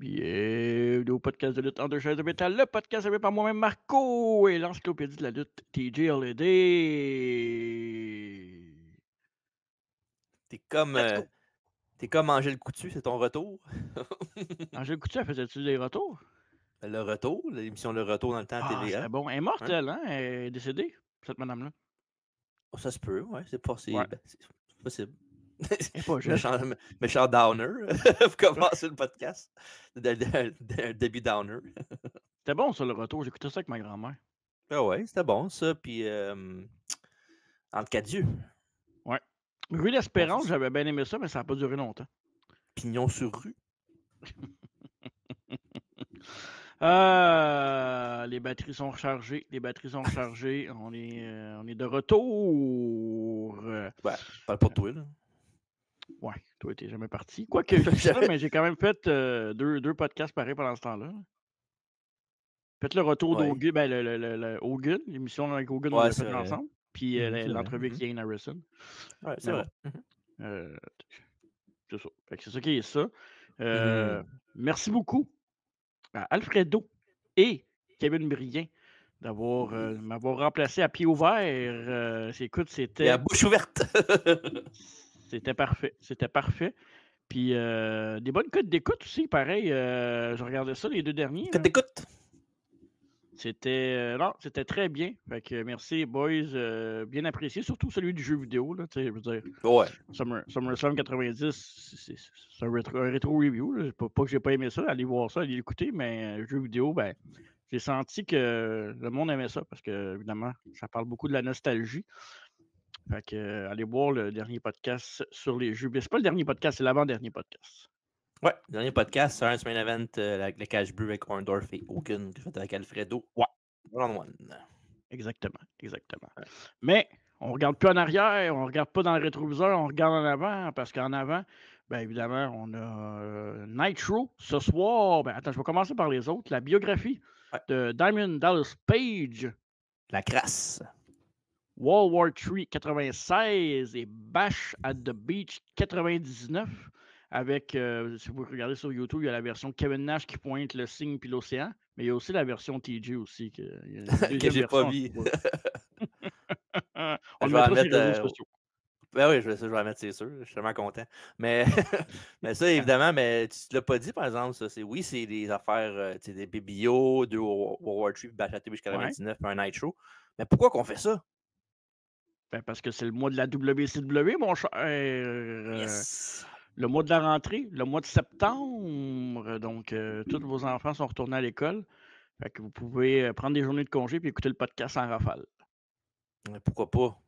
Bienvenue au podcast de lutte en deux chaises de métal, le podcast avec par moi-même Marco et l'encyclopédie de la lutte TJ Holiday. T'es comme, Let's euh, go! t'es comme Angèle Coutu, c'est ton retour. Angèle Coutu, elle faisait-tu des retours? Le retour, l'émission Le Retour dans le temps à Ah, TVA. c'était bon. Elle est morte, Hein? elle, hein? Elle est décédée, cette madame-là. Oh, ça se peut, ouais, c'est Ouais. possible. C'est possible. Elle est pas jeune. méchant downer pour commencer le podcast. Début downer. C'était bon, ça, le retour. J'écoutais ça avec ma grand-mère. Ah ouais, c'était bon ça. Puis, entre quatre yeux, Ouais. Rue bon, d'Espérance, ça. j'avais bien aimé ça, mais ça n'a pas duré longtemps. Pignon sur rue. Les batteries sont rechargées. Les batteries sont rechargées. On est de retour. Ouais, parle pas de toi, là. Ouais, toi, t'es jamais parti. Quoique, je dis ça, mais j'ai quand même fait deux podcasts pareils pendant ce temps-là. Fait le retour Ouais, d'Hogan, ben, le Hogan, l'émission avec Hogan, on ouais, l'a c'est fait vrai. ensemble. Puis C'est vrai. l'entrevue avec Ian Harrison. Ouais, c'est Mais bon, vrai. euh, c'est ça. Fait que c'est ça qui est ça. Mhm. Merci beaucoup à Alfredo et Kevin Brien d'avoir m'avoir remplacé à pied ouvert. Écoute, Et à bouche ouverte. c'était parfait. C'était parfait. Puis des bonnes cotes d'écoute aussi, pareil. Je regardais ça les deux derniers. Que Là. t'écoutes. Non, c'était très bien. Fait que merci, boys. Bien apprécié, surtout celui du jeu vidéo. Là, je veux dire, Ouais. SummerSlam 90, c'est un rétro review. Là. Pas que j'ai pas aimé ça. Allez voir ça, allez l'écouter, mais jeu vidéo, ben, j'ai senti que le monde aimait ça parce que, évidemment, ça parle beaucoup de la nostalgie. Fait que, allez voir le dernier podcast sur les jeux. Mais c'est pas le dernier podcast, c'est l'avant-dernier podcast. Ouais, dernier podcast, c'est un main event, le cash bleu avec Orndorff et Hogan, que j'ai fait avec Alfredo. Ouais. One on one. Exactement, exactement. Ouais. Mais on ne regarde plus en arrière, on ne regarde pas dans le rétroviseur, on regarde en avant, parce qu'en avant, bien évidemment, on a Nitro ce soir. Ben, attends, je vais commencer par les autres. La biographie Ouais. de Diamond Dallas Page, La crasse. World War III 96 et Bash at the Beach 99. Avec, si vous regardez sur YouTube, il y a la version Kevin Nash qui pointe le signe puis l'océan, mais il y a aussi la version TG aussi. Il y a une Que deuxième j'ai pas version. vu. On Je le vais en mettra sur les mettre. réseaux sociaux. Ben oui, je vais la mettre, c'est sûr. Je suis tellement content. Mais, mais ça, évidemment, mais tu ne l'as pas dit, par exemple. Ça, oui, c'est des affaires, des BBO, deux World War III, Bash at the Beach Ouais. 99, un Nitro. Mais pourquoi qu'on fait ça? Ben, parce que c'est le mois de la WCW, mon cher. Yes! Le mois de la rentrée, le mois de septembre. Donc, tous vos enfants sont retournés à l'école. Fait que vous pouvez prendre des journées de congé et écouter le podcast en rafale. Mais pourquoi pas?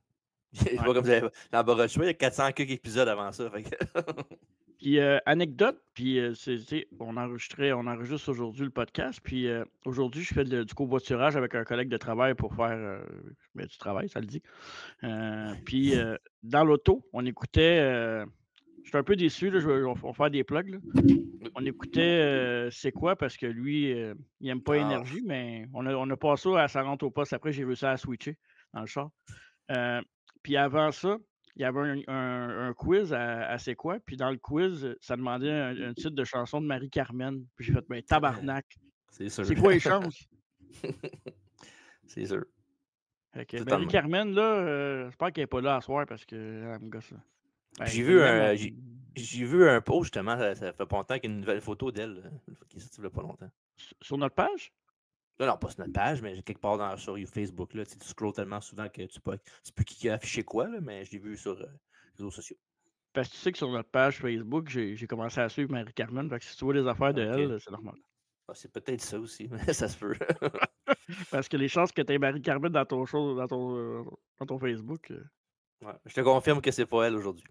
Je Ouais. vois comme l'embarras de choix, il y a 400 quelques épisodes avant ça. Fait que... Puis, anecdote, puis on enregistre aujourd'hui le podcast. Puis, aujourd'hui, je fais du covoiturage avec un collègue de travail pour faire du travail, ça le dit. Puis, dans l'auto, on écoutait. Je suis un peu déçu, là, on va faire des plugs. Là. On écoutait C'est quoi parce que lui, il n'aime pas Ah, Énergie, mais on a passé à sa rentre au poste. Après, j'ai réussi à switcher dans le char. Puis avant ça, il y avait un quiz à C'est quoi. Puis dans le quiz, ça demandait un titre de chanson de Marie-Carmen. Puis j'ai fait, ben tabarnak. c'est sûr. C'est quoi les chances? C'est sûr. Fait que Totalement. Marie-Carmen, là, j'espère qu'elle n'est pas là à soir parce qu'elle me gosse. Ben, J'ai je l'aime. vu un post, justement, ça fait pas longtemps qu'il y a une nouvelle photo d'elle qui est sortie il y a pas longtemps. Sur notre page? Non, pas sur notre page, mais quelque part sur Facebook. Là, tu scrolls tellement souvent que tu sais plus qui a affiché quoi, là, mais je l'ai vu sur les réseaux sociaux. Parce que tu sais que sur notre page Facebook, j'ai commencé à suivre Marie-Carmen. Fait que si tu vois des affaires de Ok. elle, c'est normal. Ah, c'est peut-être ça aussi, mais ça se peut. Parce que les chances que tu aies Marie-Carmen dans ton show, dans ton Facebook. Ouais, je te confirme que c'est pas elle aujourd'hui.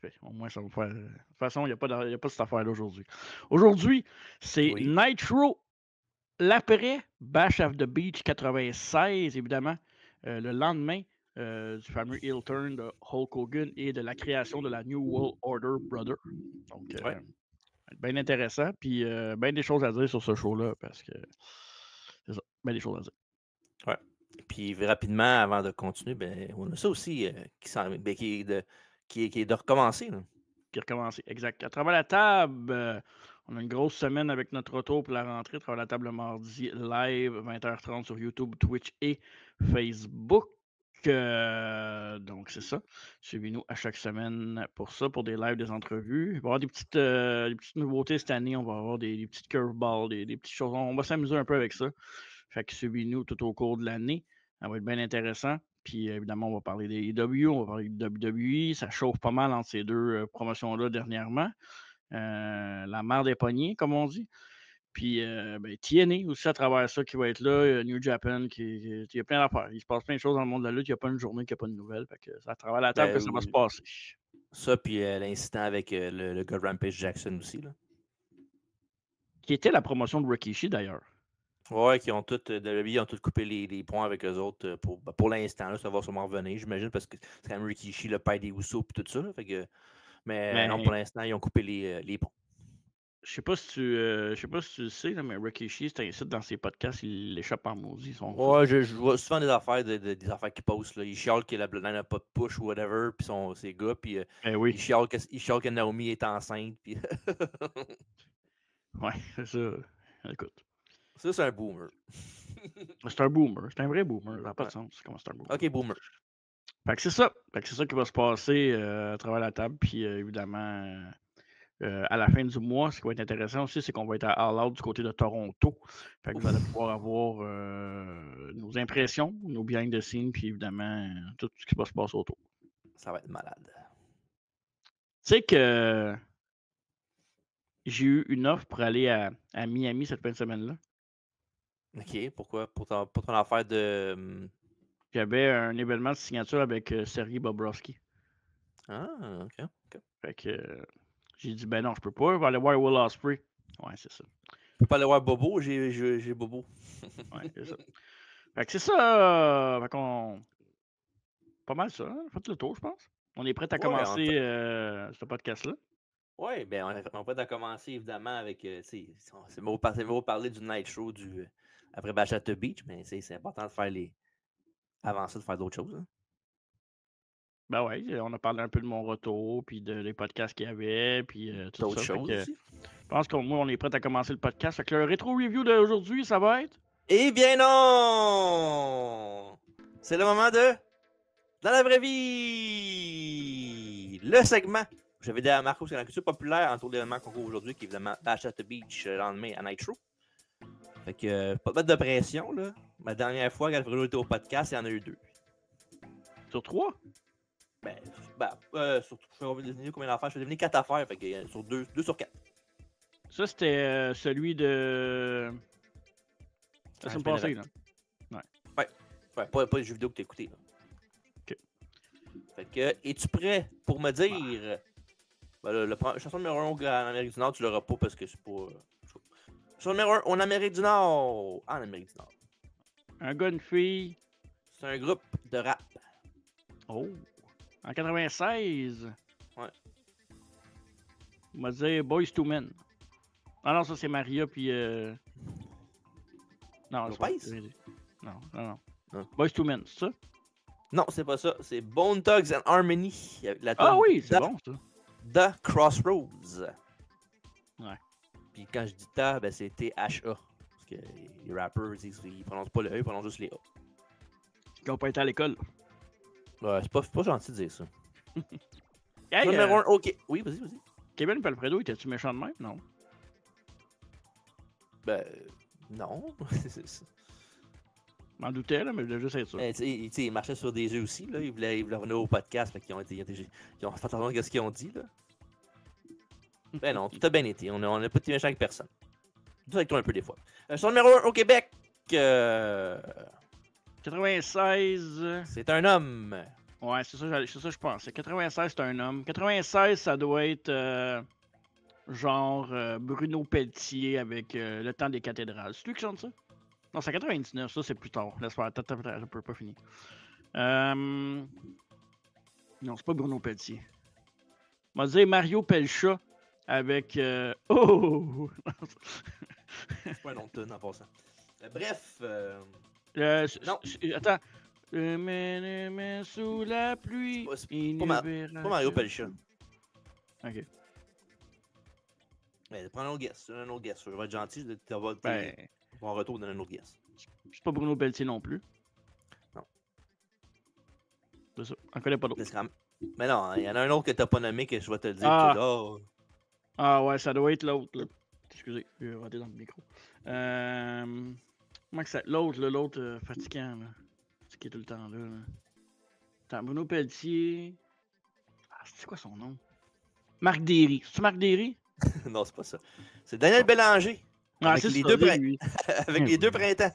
Parfait. Au moins, ça va me faire. De toute façon, il n'y a pas cette affaire-là aujourd'hui. Aujourd'hui, c'est Oui. Nitro, l'après Bash of the Beach 96, évidemment. Le lendemain du fameux heel turn de Hulk Hogan et de la création de la New World Order Brother. Donc, Ouais. bien intéressant. Puis, bien des choses à dire sur ce show-là parce que c'est ça, bien des choses à dire. Ouais. Puis rapidement, avant de continuer, ben, on a ça aussi qui est de recommencer. Là. qui a recommencé. Exact. À travers la table, on a une grosse semaine avec notre retour pour la rentrée. À travers la table le mardi live, 20h30 sur YouTube, Twitch et Facebook. Donc, c'est ça. Suivez-nous à chaque semaine pour ça, pour des lives, des entrevues. Il va y avoir des petites nouveautés cette année. On va avoir des petites curveballs, des petites choses. On va s'amuser un peu avec ça. Fait que suivez-nous tout au cours de l'année. Ça va être bien intéressant. Puis évidemment, on va parler des AEW, on va parler de WWE. Ça chauffe pas mal entre ces deux promotions-là dernièrement. La mère des poignets, comme on dit. Puis TNA aussi à travers ça qui va être là. New Japan, il y a plein d'affaires. Il se passe plein de choses dans le monde de la lutte. Il n'y a pas une journée qui n'a pas de nouvelles. Fait que c'est à travers la table que ça va se Ben, passer. ça, puis l'incident avec le gars de Rampage Jackson aussi. Là. Qui était la promotion de Rikishi d'ailleurs. Ouais, qui ont tous, WWE ont tous coupé les points avec eux autres pour l'instant. Ça va sûrement revenir, j'imagine, parce que c'est quand même Rikishi, le père des Usos et tout ça. Là, fait que, mais non, pour l'instant, ils ont coupé les ponts. Je sais pas si tu le sais, là, mais Rikishi, c'est un site dans ses podcasts, il l'échappe en maudit. Ouais, je vois souvent des affaires des affaires qui postent. Là. Ils chialent que la Bloodline n'a pas de push ou whatever, puis ses gars, puis oui. ils chialent que Naomi est enceinte. Puis ouais, c'est ça. Écoute. Ça, c'est un boomer. C'est un boomer. C'est un vrai boomer. Ça n'a pas de sens. Comment c'est un boomer? Ok, boomer. Fait que c'est ça. Fait que c'est ça qui va se passer à travers la table. Puis évidemment, à la fin du mois, ce qui va être intéressant aussi, c'est qu'on va être à All Out du côté de Toronto. Fait que vous allez pouvoir avoir nos impressions, nos behind the scenes, puis évidemment, tout ce qui va se passer autour. Ça va être malade. Tu sais que j'ai eu une offre pour aller à Miami cette fin de semaine-là. Ok, pourquoi? Pour ton affaire de. J'avais un événement de signature avec Sergei Bobrovsky. Ah, ok. Fait que j'ai dit, ben non, je peux pas. Je vais aller voir Will Ospreay. Ouais, c'est ça. Je peux pas aller voir Bobo, j'ai Bobo. Ouais, c'est ça. Fait que c'est ça. Fait qu'on. Pas mal ça. Hein? Faites le tour, je pense. On est prêt à commencer ce podcast-là. Oui, ben on est prêt à commencer évidemment avec. C'est beau parler du Night Show après Bash at the Beach, mais c'est important de faire avant ça, de faire d'autres choses. Hein. Ben ouais, on a parlé un peu de mon retour, puis des podcasts qu'il y avait, puis tout D'autres ça. choses aussi. Je pense qu'on on est prêt à commencer le podcast. Fait que le rétro review d'aujourd'hui, ça va être. Eh bien non! C'est le moment de Dans la vraie vie! Le segment. J'avais dit à Marco, c'est la culture populaire autour de l'événement qu'on court aujourd'hui, qui est évidemment Bash at the Beach le lendemain à Nitro. Fait que pas de mettre de pression, là. Ma dernière fois, quand Bruno était au podcast, il y en a eu 2. Sur 3? Surtout, je vais deviner combien d'affaires. Je vais deviner 4 affaires, fait que sur 2 sur 4. Ça, c'était celui de. Ça me passait, là. Ouais, pas les jeux vidéo que t'as écouté, là. Ok. Fait que, es-tu prêt pour me dire. La chanson numéro 1 en Amérique du Nord, tu l'auras pas parce que c'est pas. Chanson numéro 1 en Amérique du Nord. En Amérique du Nord. Un gars, une fille. C'est un groupe de rap. Oh. En 96. Ouais. On va dire Boys to Men. Ah non, ça c'est Maria puis. Non, c'est pas. Non. Boys to Men, c'est ça? Non, c'est pas ça. C'est Bone Thugs and Harmony. Ah oui, c'est bon ça. The Crossroads. Ouais. Puis quand je dis ta, ben c'est T-H-A. Parce que les rappers, ils prononcent pas le E, ils prononcent juste les A. Ils n'ont pas été à l'école. Ouais, c'est pas gentil de dire ça. Hey, numéro 1, ok. Oui, vas-y. Kevin Palfredo, était-tu méchant de même? Non. Ben, non. Je m'en doutais, là, mais je voulais juste être sûr. Il marchait sur des œufs aussi, là. Il voulait revenir au podcast, fait qu'ils ont fait attention à ce qu'ils ont dit, là. Ben non, tout a bien été. On n'a pas été méchant avec personne. Tout avec toi un peu des fois. Son numéro 1 au Québec. 96. C'est un homme. Ouais, c'est ça je pense. 96, c'est un homme. 96, ça doit être genre Bruno Pelletier avec Le Temps des cathédrales. C'est lui qui chante ça? Non, c'est 99, ça c'est plus tard. Laisse-moi, je peux pas finir. Non, c'est pas Bruno Pelletier. On va dire Mario Pelcha avec. Oh! C'est pas un nom de tune en passant. Bref. Non. Attends. Mais sous la pluie. C'est pas Mario Pelcha. Ok. Mais prends un autre guess. Un autre guess. Je vais être gentil. Tu vas Ben, ton retour dans un autre guess. c'est pas Bruno Pelletier non plus. Non. C'est ça. On connaît pas d'autres. Mais non, il y en a un autre que t'as pas nommé que je vais te le dire. Ah. Tu oh. Ah ouais, ça doit être l'autre. Là. Excusez, je vais rater dans le micro. Comment que ça. L'autre fatigant, là. Ce qui est tout le temps là. Attends, Bruno Pelletier. Ah, c'est quoi son nom? Marc Derry. C'est-tu Marc Derry? Non, c'est pas ça. C'est Daniel Bélanger. Ah, avec c'est les ça, deux lui. avec les deux printemps.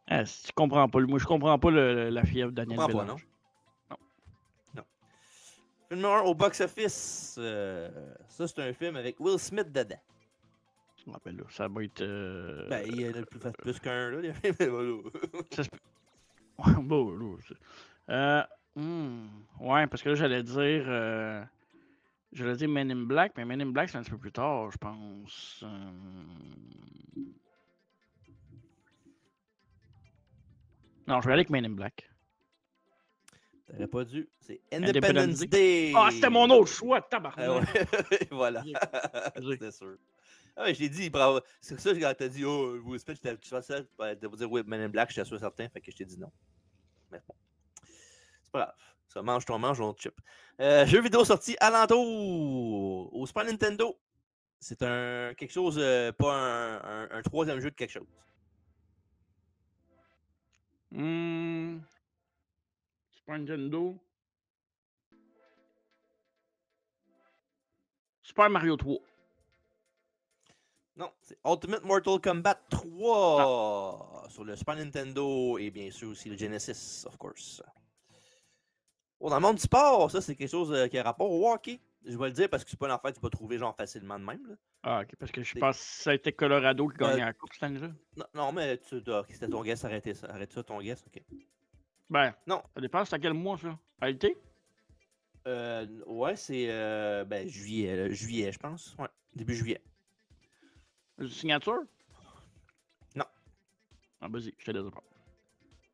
Ah, tu comprends pas. Moi, je comprends pas la fièvre de Daniel Bélanger. Non. Film numéro 1 au box-office. Ça, c'est un film avec Will Smith dedans. Ah, ben là, ça va être. Ben, il y en a plus qu'un, là. Ça se peut. Bon, là. Ouais, parce que là, j'allais dire. J'allais dire Men in Black, mais Men in Black, c'est un petit peu plus tard, je pense. Non, je vais aller avec Men in Black. T'aurais pas dû. C'est Independence Day. Ah, c'était mon autre choix, tabarnak. Ouais. Voilà. C'était sûr. Ah, je l'ai dit, bravo. C'est ça, quand t'as dit, oh, Will Smith, j'étais sûr de vous dire, oui, Men in Black, j'étais sûr certain, fait que je t'ai dit non. Mais bon. C'est pas grave. Ça mange ton autre chip. Jeu vidéo sorti alentour au Super Nintendo. C'est quelque chose, pas un troisième jeu de quelque chose. Super Nintendo. Super Mario 3. Non, c'est Ultimate Mortal Kombat 3 sur le Super Nintendo et bien sûr aussi le Genesis, of course. Oh, dans le monde du sport, ça, c'est quelque chose qui a rapport au hockey. Je vais le dire parce que c'est pas une affaire que tu peux trouver genre facilement de même. Là. Ah, ok, parce que je pense que ça a été Colorado qui gagnait la coupe cette année-là. Non, mais c'était ton guess, arrête ça, ton guess, ok. Ben, non. Ça dépend, c'est à quel mois ça? À l'été? Ouais, c'est juillet, je pense. Ouais, début juillet. Signature? Non. Ah, vas-y, je te laisse pas.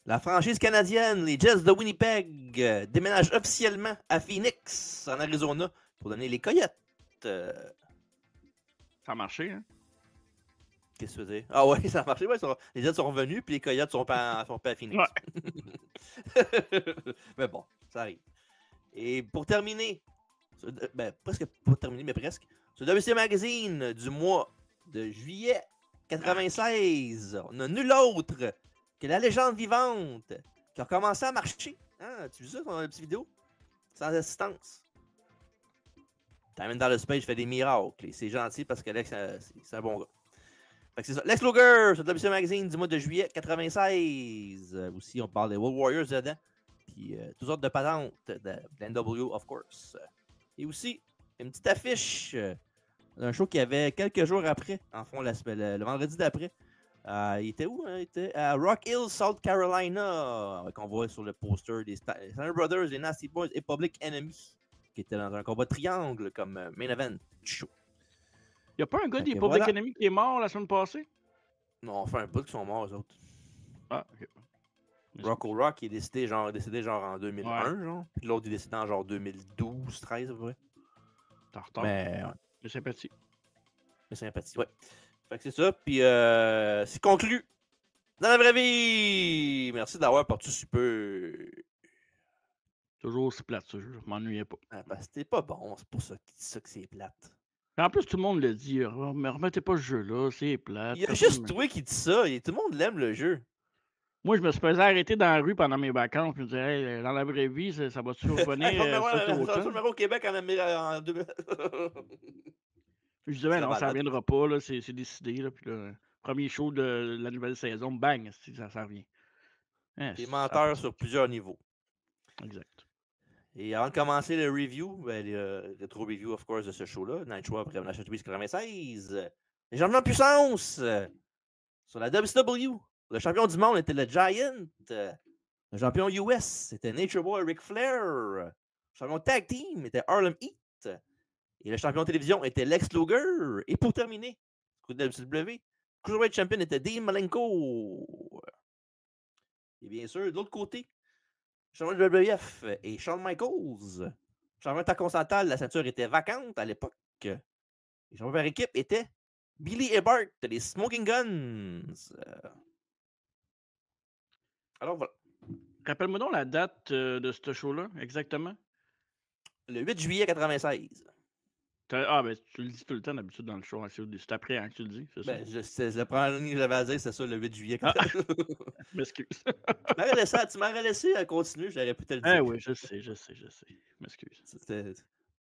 La franchise canadienne, les Jets de Winnipeg, déménage officiellement à Phoenix, en Arizona, pour donner les Coyotes. Ça a marché, hein? Qu'est-ce que tu veux dire? Ah ouais, ça a marché. Ouais, les Jets sont revenus, puis les Coyotes sont pas à Phoenix. Ouais. Mais bon, ça arrive. Et pour terminer, presque pas terminer, mais presque, sur WC Magazine du mois de juillet 96, on a nul autre que la légende vivante qui a commencé à marcher. Hein, tu vois ça dans la petite vidéo? Sans assistance. T'amènes dans le space, je fais des miracles. Et c'est gentil parce que Lex, c'est un bon gars. Fait que c'est ça. Lex Luger sur WC Magazine du mois de juillet 96. Aussi, on parle des World Warriors dedans. Puis toutes sortes de patentes de NW, of course. Et aussi, une petite affiche d'un show qu'il y avait quelques jours après, en fond, le vendredi d'après. Il était où? Il était à Rock Hill, South Carolina, qu'on voit sur le poster des Steiner Brothers, les Nasty Boys et Public Enemy, qui étaient dans un combat triangle comme main event show. Y'a pas un gars des Public Enemy qui est mort la semaine passée? Non, enfin un bout qui sont morts, eux autres. Ah, ok. Rocco Rock est décédé genre en 2001, ouais. Genre. Puis l'autre est décédé en genre 2012, 13 à peu près. T'es en retard. Mais de sympathie. De sympathie, ouais. Fait que c'est ça. Puis c'est conclu dans la vraie vie. Merci d'avoir participé. Toujours aussi plate ce jeu, je m'ennuyais pas. Ah, parce que c'était pas bon, c'est pour ça que c'est plate. En plus, tout le monde le dit. Mais remettez pas ce jeu-là, c'est plate. Il y a juste toi qui dis ça. Et tout le monde l'aime, le jeu. Moi, je me suis fait arrêter dans la rue pendant mes vacances. Je me disais, hey, dans la vraie vie, ça va toujours revenir. Ça numéro au Québec en 2000. Je disais, ben non, ça ne reviendra pas. Là, c'est décidé. Là, puis là, premier show de la nouvelle saison, bang, ça revient. Hein, t'es menteur sur plusieurs niveaux. Exact. Et avant de commencer le review, le rétro review, of course, de ce show-là, Nitro après la HTB 96, les changements de puissance sur la WCW. Le champion du monde était le Giant. Le champion US, c'était Nature Boy Ric Flair. Le champion tag team était Harlem Heat. Et le champion de télévision était Lex Luger. Et pour terminer, le WCW, Cruiserweight Champion était Dean Malenko. Et bien sûr, de l'autre côté, le champion de WWF et Shawn Michaels. Champion intercontinental, la ceinture était vacante à l'époque. Et champion par équipe était Billy Ebert, des Smoking Guns. Alors voilà. Rappelle-moi donc la date de ce show-là, exactement. Le 8 juillet 96. Ah, ben, tu le dis tout le temps d'habitude dans le show. Hein, c'est après hein, que tu le dis, c'est ça? Ben, c'est la première ligne que j'avais à dire, c'est ça, le 8 juillet. Ah, m'excuse. Tu m'aurais laissé continuer, j'aurais pu te le Eh dire. oui, je sais. M'excuse. Tu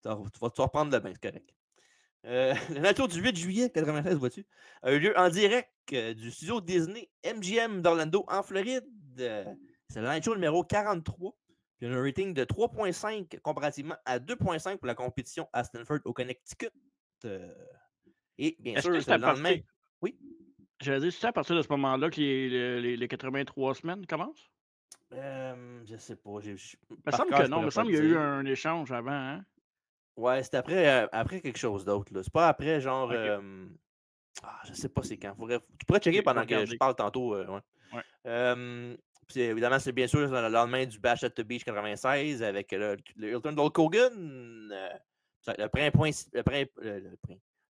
vas reprendre le bain, c'est correct. Le retour du 8 juillet 96, vois-tu, a eu lieu en direct du studio Disney MGM d'Orlando en Floride. C'est le Night Show numéro 43. Puis il y a un rating de 3.5 comparativement à 2.5 pour la compétition à Stanford au Connecticut. Et bien Est-ce sûr, que c'est c'est à le lendemain. partir. Oui. J'allais dire, c'est à partir de ce moment-là que les 83 semaines commencent? Je sais pas. Il me Par semble cœur, que je non. Il pourrais me pas semble te qu'il y a eu dire. un échange avant, hein? Ouais, c'est après quelque chose d'autre. C'est pas après, genre. Ok, Je sais pas c'est quand. Tu pourrais checker ok, je vais pendant que je regarder. parle tantôt. Ouais. Ouais. Évidemment, c'est bien sûr le lendemain du Bash at the Beach 96 avec le Hilton d'Hulk Hogan. Le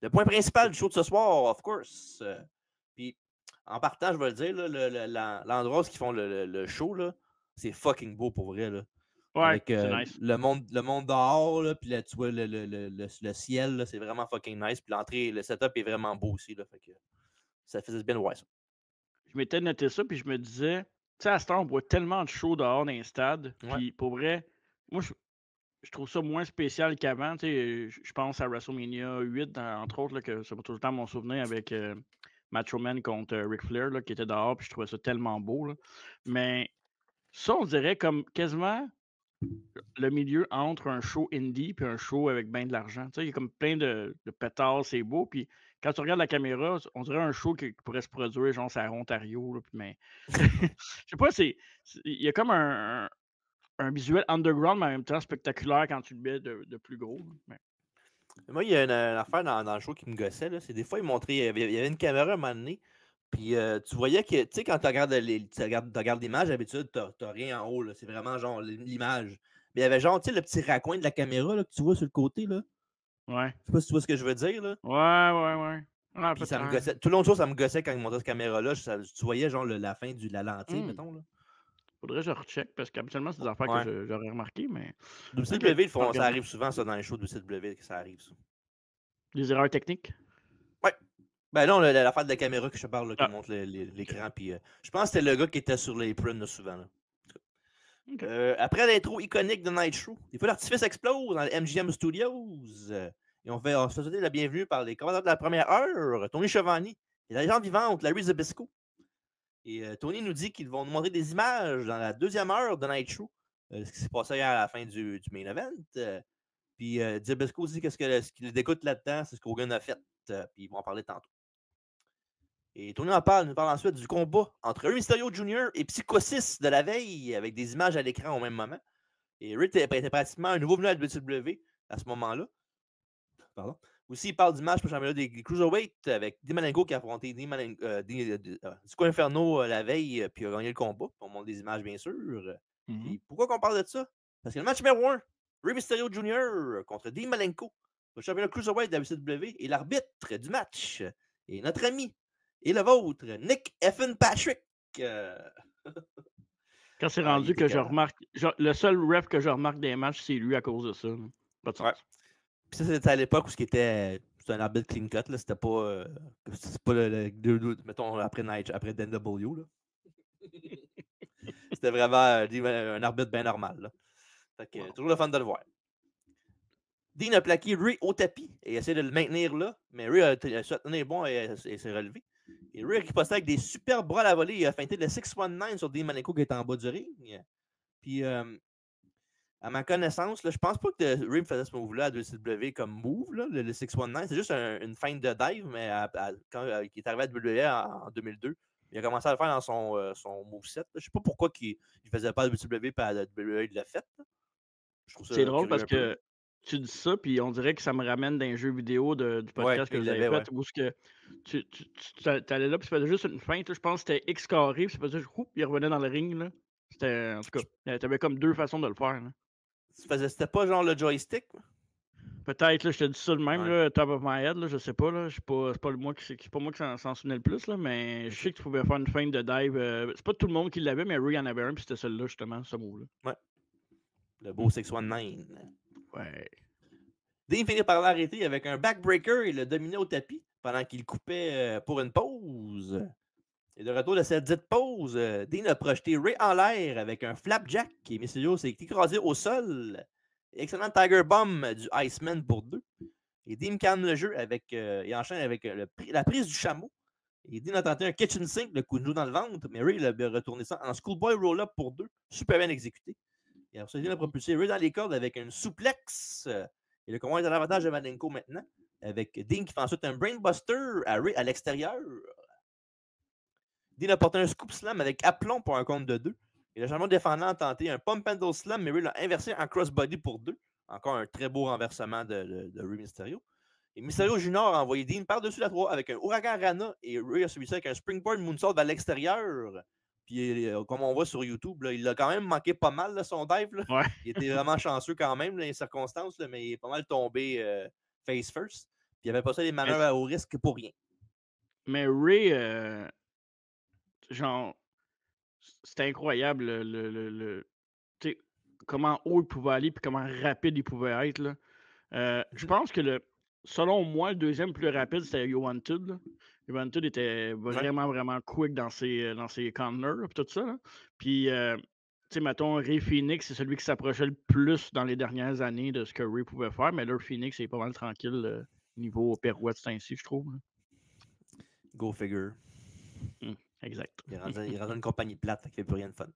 point principal du show de ce soir, of course. Puis, en partant, je vais le dire, là, l'endroit où ils font le show, là, c'est fucking beau pour vrai. Là. Ouais, Avec c'est nice. le monde dehors, là, puis là, tu vois le ciel, là, c'est vraiment fucking nice. Puis l'entrée, le setup est vraiment beau aussi. Là, fait que ça faisait bien de voir ça. Je m'étais noté ça, puis je me disais, tu sais, à cette heure, on voit tellement de shows dehors dans les stades, Ouais. puis pour vrai, moi, je trouve ça moins spécial qu'avant. Tu sais, je pense à WrestleMania 8, entre autres, là, que ça va tout le temps mon souvenir avec Macho Man contre Ric Flair, là, qui était dehors, puis je trouvais ça tellement beau. Là. Mais ça, on dirait comme quasiment le milieu entre un show indie puis un show avec bien de l'argent. Tu sais, il y a comme plein de pétards, c'est beau. Puis quand tu regardes la caméra, on dirait un show qui pourrait se produire, genre, c'est à Ontario. Là, mais je sais pas, il y a comme un visuel underground, mais en même temps spectaculaire quand tu le mets de plus gros. Là. Mais... Moi, il y a une affaire dans le show qui me gossait. C'est des fois, ils montraient, il y avait une caméra à un moment donné. Puis tu voyais que, tu sais, quand tu regardes l'image, d'habitude, tu n'as rien en haut. C'est vraiment genre l'image. Mais il y avait genre, tu sais, le petit raccoin de la caméra là, que tu vois sur le côté. Là. Ouais. Je sais pas si tu vois ce que je veux dire. Là. Ouais. Ah, Puis ça me peut-être. gossait. Tout le long de show, ça me gossait quand ils montraient cette caméra-là. Tu voyais genre la fin de la lentille, Hmm. mettons. Là. Faudrait que je recheck parce qu'habituellement, c'est des affaires que Ouais. j'aurais remarqué, mais. Ok, WCW, je vais ça regarder. arrive souvent, ça, dans les shows de WCW, que ça arrive, ça. Des erreurs techniques? Ouais. Ben non, l'affaire de la caméra que je te parle, là, qui Ah, montre l'écran. Puis, je pense que c'était le gars qui était sur l'apron souvent. Là. ok. Après l'intro iconique de Night Show, des fois l'artifice explose dans les MGM Studios. Et on se fait souhaiter la bienvenue par les commandants de la première heure, Tony Schiavone et la légende vivante, Larry Zbyszko. Et Tony nous dit qu'ils vont nous montrer des images dans la deuxième heure de Night Show, ce qui s'est passé hier à la fin du main event. Puis Zbyszko dit que ce qu'il écoute là-dedans, c'est ce qu'Hogan a fait. Puis ils vont en parler tantôt. Et Tony nous parle ensuite du combat entre Rey Mysterio Jr. et Psychosis de la veille, avec des images à l'écran au même moment. Et Rey était pratiquement un nouveau venu à la WWE à ce moment-là. Pardon. Aussi, il parle du match pour le championnat des Cruiserweight avec Dean Malenko qui a affronté Disco Inferno la veille, puis a gagné le combat. On montre des images, bien sûr. Et pourquoi qu'on parle de ça? Parce que le match numéro 1, Rey Mysterio Jr. contre Dean Malenko, le championnat Cruiserweight de la WWE, et l'arbitre du match, et notre ami, et le vôtre, Nick Effin Patrick. Quand c'est Il rendu était que je carré. remarque. Le seul ref que je remarque des matchs, c'est lui à cause de ça. Là. Pas de sens. Ouais. Puis ça, c'était à l'époque où c'était un arbitre clean cut. Là. C'était pas, mettons, après NW. Là. C'était vraiment un arbitre bien normal. Là. Fait que, Wow. toujours le fun de le voir. Dean a plaqué Rey au tapis et essaie de le maintenir là, mais Rey a tenu bon et s'est relevé. Et Rey a riposté avec des super bras à la volée. Il a feinté le 619 sur Dean Malenko qui était en bas du ring. Puis, à ma connaissance, là, je pense pas que Rey faisait ce move-là à WCW comme move, là, le 619. C'est juste une feinte de dive, mais quand il est arrivé à WWE en 2002, il a commencé à le faire dans son moveset. Je sais pas pourquoi il ne faisait pas à WCW et à WWE, il l'a fait. Là. Je trouve C'est ça drôle curieux parce un peu. que tu dis ça, puis on dirait que ça me ramène dans les jeux vidéo du Ouais, podcast que il vous avez l'avait, ouais. fait, où que tu allais là, puis tu faisais juste une feinte. Là, je pense que c'était X carré, puis tu faisais juste, il revenait dans le ring. Là. C'était, en tout cas, tu avais comme deux façons de le faire. Là. C'était pas genre le joystick? Peut-être, là, je te dis ça de même, Ouais. là, top of my head, là, je sais pas, là. C'est pas moi qui s'en souvenait le plus, là, mais je sais Ok. que tu pouvais faire une feinte de dive. C'est pas tout le monde qui l'avait, mais Ray en avait un, puis c'était celui-là, justement, ce move-là. Ouais. Le beau 619. Ouais. Dean finit par l'arrêter avec un backbreaker et le dominer au tapis pendant qu'il coupait pour une pause. Et de retour de cette dite pause, Dean a projeté Ray en l'air avec un flapjack et Mysterio s'est écrasé au sol. Excellent Tiger Bomb du Iceman pour 2. Et Dean calme le jeu et enchaîne avec la prise du chameau. Et Dean a tenté un kitchen sink, le coup de genou dans le ventre, mais Ray a retourné ça en schoolboy roll-up pour 2. Super bien exécuté. Et après, Dean a propulsé Ray dans les cordes avec une souplex. Et le combat est à l'avantage de Malenko maintenant, avec Dean qui fait ensuite un brainbuster à Ray à l'extérieur. Dean a porté un scoop slam avec aplomb pour un compte de 2. Et le champion défendant a tenté un pump handle slam, mais Ray l'a inversé en crossbody pour 2. Encore un très beau renversement de Ray Mysterio. Et Mysterio Junior a envoyé Dean par-dessus la 3 avec un Ouragan Rana et Ray a suivi ça avec un Springboard Moonsault vers l'extérieur. Puis, comme on voit sur YouTube, là, il a quand même manqué pas mal là, son dive. Là. Ouais. Il était vraiment chanceux quand même dans les circonstances, là, mais il est pas mal tombé face first. Puis, il n'y avait pas ça les manœuvres à haut risque pour rien. Mais Ray, genre, c'était incroyable tu sais, comment haut il pouvait aller puis comment rapide il pouvait être, là. Je pense que selon moi, le deuxième plus rapide, c'était Johan Tudd, là. Johan Tudd était vraiment, vraiment quick dans ses corners puis tout ça, là. Puis, tu sais, mettons, Ray Phoenix, c'est celui qui s'approchait le plus dans les dernières années de ce que Ray pouvait faire, mais là, Phoenix est pas mal tranquille niveau pirouette ainsi, je trouve, là. Go figure. Exact. Il est rendu une compagnie plate, qui fait plus rien de fun.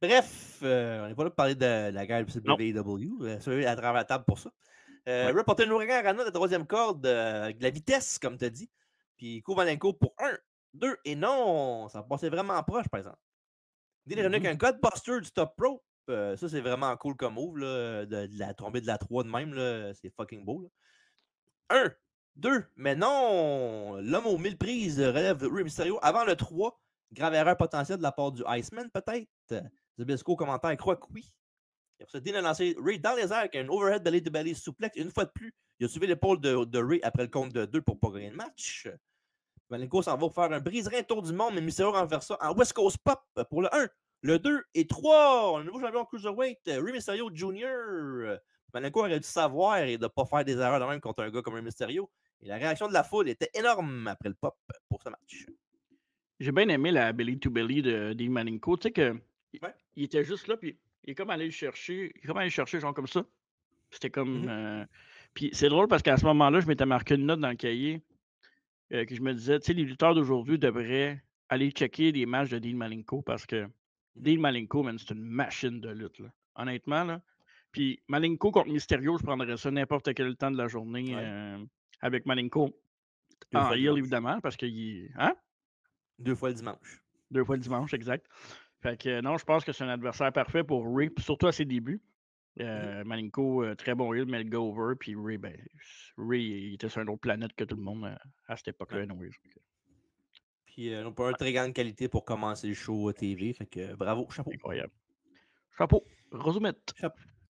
Bref, on n'est pas là pour parler de la guerre de WWE. Celui à travers la table pour ça. Ray portait un ouragan Rana de la troisième corde, avec de la vitesse, comme tu as dit. Puis Kovalenko pour 1, 2, et non, ça passait vraiment proche, par exemple. Dean est revenu avec un Godbuster du top rope. Ça, c'est vraiment cool comme move, là, de la tomber de la 3 de même. C'est fucking beau. 1, 2, mais non! L'homme aux 1000 prises relève Ray Mysterio avant le 3. Grave erreur potentielle de la part du Iceman, peut-être. Zebesco, commentaire, croit que oui. Et après ça, Dean a lancé Ray dans les airs avec un overhead belly-to-belly suplex. Une fois de plus, il a suivi l'épaule de Ray après le compte de 2 pour pas gagner le match. Malenko s'en va pour faire un brise-rein tour du monde, mais Mysterio renverse ça en West Coast Pop pour le 1, le 2 et 3. Le nouveau champion Cruiserweight, Ray Mysterio Jr. Malenko aurait dû savoir et de ne pas faire des erreurs de même contre un gars comme Ray Mysterio. Et la réaction de la foule était énorme après le pop pour ce match. J'ai bien aimé la belly-to-belly de Dean Malenko. Tu sais que il était juste là, puis il est comme allé le chercher. Il est comme allé le chercher, genre comme ça. C'était comme. Puis c'est drôle parce qu'à ce moment-là, je m'étais marqué une note dans le cahier que je me disais, tu sais, les lutteurs d'aujourd'hui devraient aller checker les matchs de Dean Malenko parce que Dean Malenko, man, c'est une machine de lutte, là. Honnêtement, là. Puis Malenko contre Mysterio, je prendrais ça n'importe quel temps de la journée avec Malenko en heel, évidemment, parce qu'il. Hein? 2 fois le dimanche. 2 fois le dimanche, exact. Fait que non, je pense que c'est un adversaire parfait pour Ray, surtout à ses débuts. Malenko, très bon heel, mais le go over. Puis Ray, Ray, il était sur une autre planète que tout le monde à cette époque-là. Ouais. Puis on n'a pas une très grande qualité pour commencer le show TV. Fait que bravo, chapeau. Incroyable. Chapeau. Rosumette.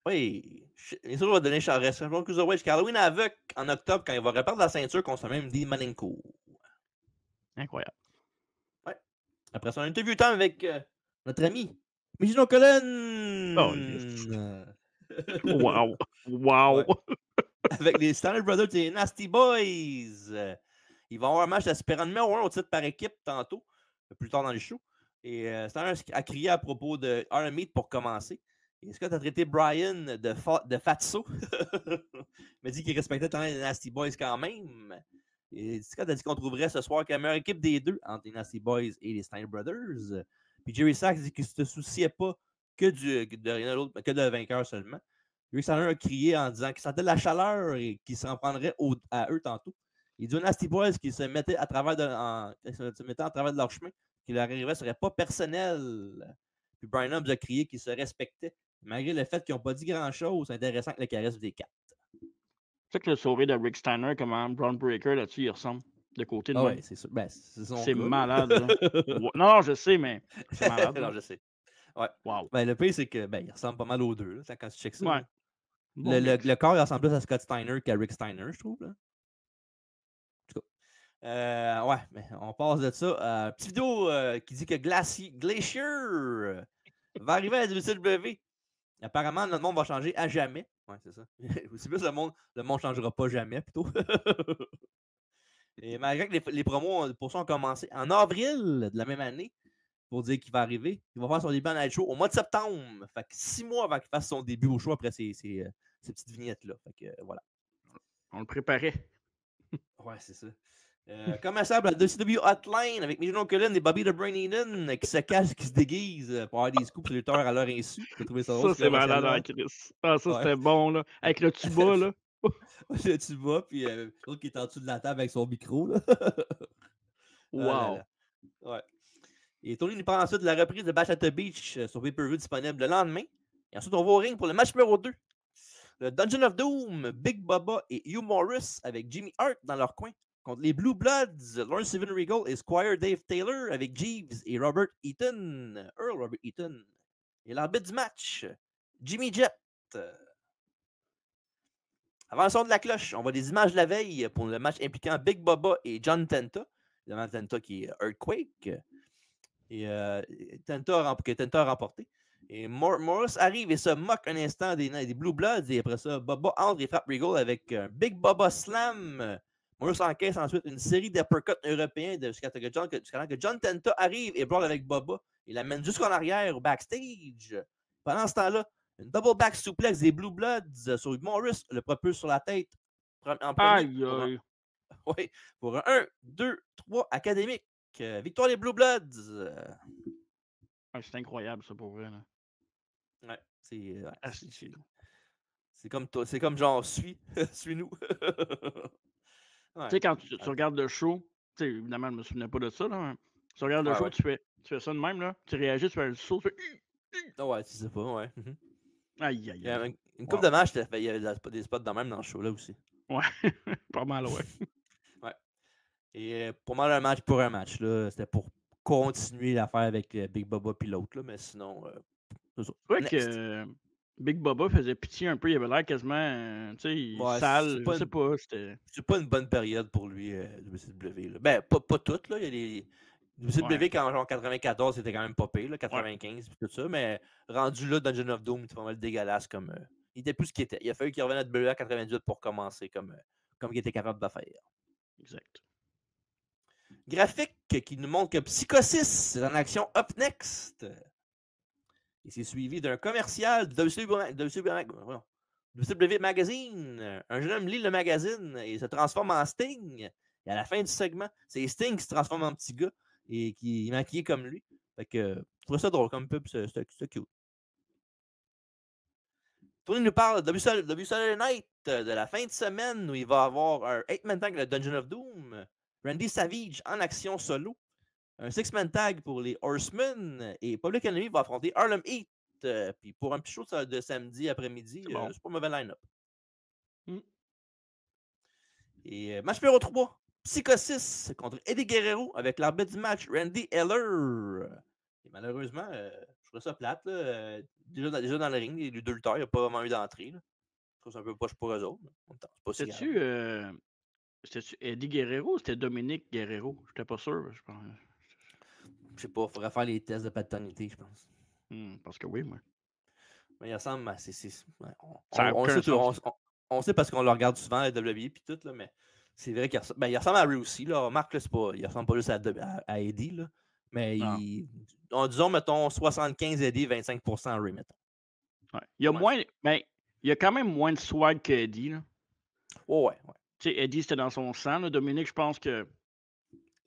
Oui. Bien sûr, on va donner champion Cruiserweight jusqu'à Halloween avec en octobre quand il va reperdre la ceinture contre même Dean Malenko. Incroyable. Ouais. Après ça, on a une interview temps avec notre ami Mijino Cullen. Oh, yes. Wow. Wow. Ouais. Avec les Steiner Brothers et les Nasty Boys. Ils vont avoir un match d'aspirant numéro 1 au titre par équipe tantôt, plus tard dans le show. Et Steiner a crié à propos de Iron Meat pour commencer. Et Scott a traité Brian de fatso. Il m'a dit qu'il respectait tant les Nasty Boys quand même. Et Scott a dit qu'on trouverait ce soir la meilleure équipe des deux entre les Nasty Boys et les Steiner Brothers. Puis Jerry Sachs dit qu'il ne se souciait pas que de rien d'autre, que de vainqueur seulement. Jerry Steiner a crié en disant qu'il sentait la chaleur et qu'il s'en prendrait à eux tantôt. Il dit aux Nasty Boys qu'ils se mettaient à travers de leur chemin, qu'il leur arrivait ne serait pas personnel. Puis Brian Hubbs a crié qu'ils se respectaient, malgré le fait qu'ils n'ont pas dit grand-chose intéressant que le charisme des quatre. C'est que le sauvé de Rick Steiner, comment Braun Breaker, là-dessus, il ressemble de côté de moi. Oui, c'est sûr. Ben, c'est malade. Là. Non, je sais, mais c'est malade. Non, je sais. Ouais. Wow. Ben, le pire, c'est que il ressemble pas mal aux deux, là, quand tu checks ça. Ouais. Là. Bon mix. Le corps, il ressemble plus à Scott Steiner qu'à Rick Steiner, je trouve. Là. En tout cas. Ouais, mais on passe de ça. Petite vidéo qui dit que Glacier va arriver à la WCW. Apparemment, notre monde va changer à jamais. Ouais, c'est ça. C'est plus le monde changera pas jamais, plutôt. Et malgré que les promos pour ça ont commencé en avril de la même année, pour dire qu'il va arriver, il va faire son début en night show au mois de septembre. Fait que 6 mois avant qu'il fasse son début au show après ces petites vignettes-là. Fait que voilà. On le préparait. Ouais, c'est ça. Commençable à la WCW Hotline avec Mijono Cullen et Bobby the Brain Eden qui se cachent, qui se déguisent pour avoir des scoops sur lutteurs à leur insu. J'ai trouvé ça drôle. Ça, c'est malade, hein, Chris. Ah, ça, Ouais. c'était bon, là. Avec le tuba, là. Le tuba, puis l'autre qui est en dessous de la table avec son micro. Là. Wow. Là, là. Ouais. Et Tony nous parle ensuite de la reprise de Bash at the Beach sur pay-per-view disponible le lendemain. Et ensuite, on va au ring pour le match numéro 2. Le Dungeon of Doom, Big Bubba et Hugh Morris avec Jimmy Hart dans leur coin. Contre les Blue Bloods, Lawrence Steven Regal et Squire Dave Taylor avec Jeeves et Robert Eaton. Earl Robert Eaton. Et l'arbitre du match, Jimmy Jet. Avant le son de la cloche, on voit des images de la veille pour le match impliquant Big Bubba et John Tenta. Évidemment, Tenta qui est Earthquake. Et Tenta a remporté. Et Morris arrive et se moque un instant des Blue Bloods. Et après ça, Bubba entre et frappe Regal avec un Big Bubba Slam. Morris encaisse ensuite une série d'uppercuts européens jusqu'à que John Tenta arrive et brawl avec Bubba. Il l'amène jusqu'en arrière au backstage. Pendant ce temps-là, une double back suplex des Blue Bloods sur Morris, le propulse sur la tête en premier. Aïe, aïe. Oui, pour un 1, 2, 3 académique. Victoire des Blue Bloods. C'est incroyable, ça, pour vrai. Là. Ouais, c'est comme genre, suis-nous. Tu sais, quand tu regardes le show, tu sais, évidemment, je ne me souvenais pas de ça, là. Hein. Tu regardes le show, tu fais ça de même, là. Tu réagis, tu fais le saut, tu fais. Ouais, tu sais pas, ouais. Aïe, aïe, aïe. Une couple de matchs, il y avait des spots de même dans le show, là aussi. Ouais, pas mal, ouais. Ouais. Et pour moi, un match pour un match, là, c'était pour continuer l'affaire avec Big Bubba puis l'autre, là, mais sinon, c'est vrai que Big Bubba faisait pitié un peu, il avait l'air quasiment, tu sais, sale, je sais pas, c'était... C'est pas une bonne période pour lui, WCW, là. Ben, pas toute, là, il y a des... WCW, quand genre 94, c'était quand même pas pire, là, 95 puis tout ça, mais rendu là, Dungeon of Doom, c'était pas mal dégueulasse comme... il était plus ce qu'il était. Il a fallu qu'il revienne à WWE 98 pour commencer comme il était capable de faire. Exact. Graphique qui nous montre que Psychosis est en action Up Next. Et c'est suivi d'un commercial de WCW Magazine. Un jeune homme lit le magazine et se transforme en Sting. Et à la fin du segment, c'est Sting qui se transforme en petit gars et qui est maquillé comme lui. Fait que je trouve ça drôle comme pub, c'est cute. Tony nous parle de Saturday Night de la fin de semaine où il va avoir un 8-man tag le Dungeon of Doom. Randy Savage en action solo. Un 6-man tag pour les Horsemen. Et Public Enemy va affronter Harlem Heat. Puis pour un petit show de samedi après-midi, c'est pas un mauvais line-up. Et match numéro 3. Psychosis contre Eddie Guerrero avec l'arbitre du match, Randy Eller. Et malheureusement, je trouve ça plate. Là. Déjà dans le ring, les deux lutteurs, il n'y a pas vraiment eu d'entrée. Je trouve ça un peu poche pour eux autres. C'était-tu Eddie Guerrero ou c'était Dominique Guerrero? Je n'étais pas sûr. Je sais pas, il faudrait faire les tests de paternité, je pense. Parce que oui, moi. Mais il ressemble à... On sait parce qu'on le regarde souvent à la WWE et tout, là, mais c'est vrai qu'il ressemble, il ressemble à Ray aussi. Là. Marc, là, il ressemble pas juste à Eddie. Là, mais disons, mettons, 75 Eddie, 25% Ray, mettons. Ouais. Il y a moins... Mais il y a quand même moins de swag que Eddie. Là. Ouais. Tu sais, Eddie, c'était dans son sang. Là. Dominique, je pense que...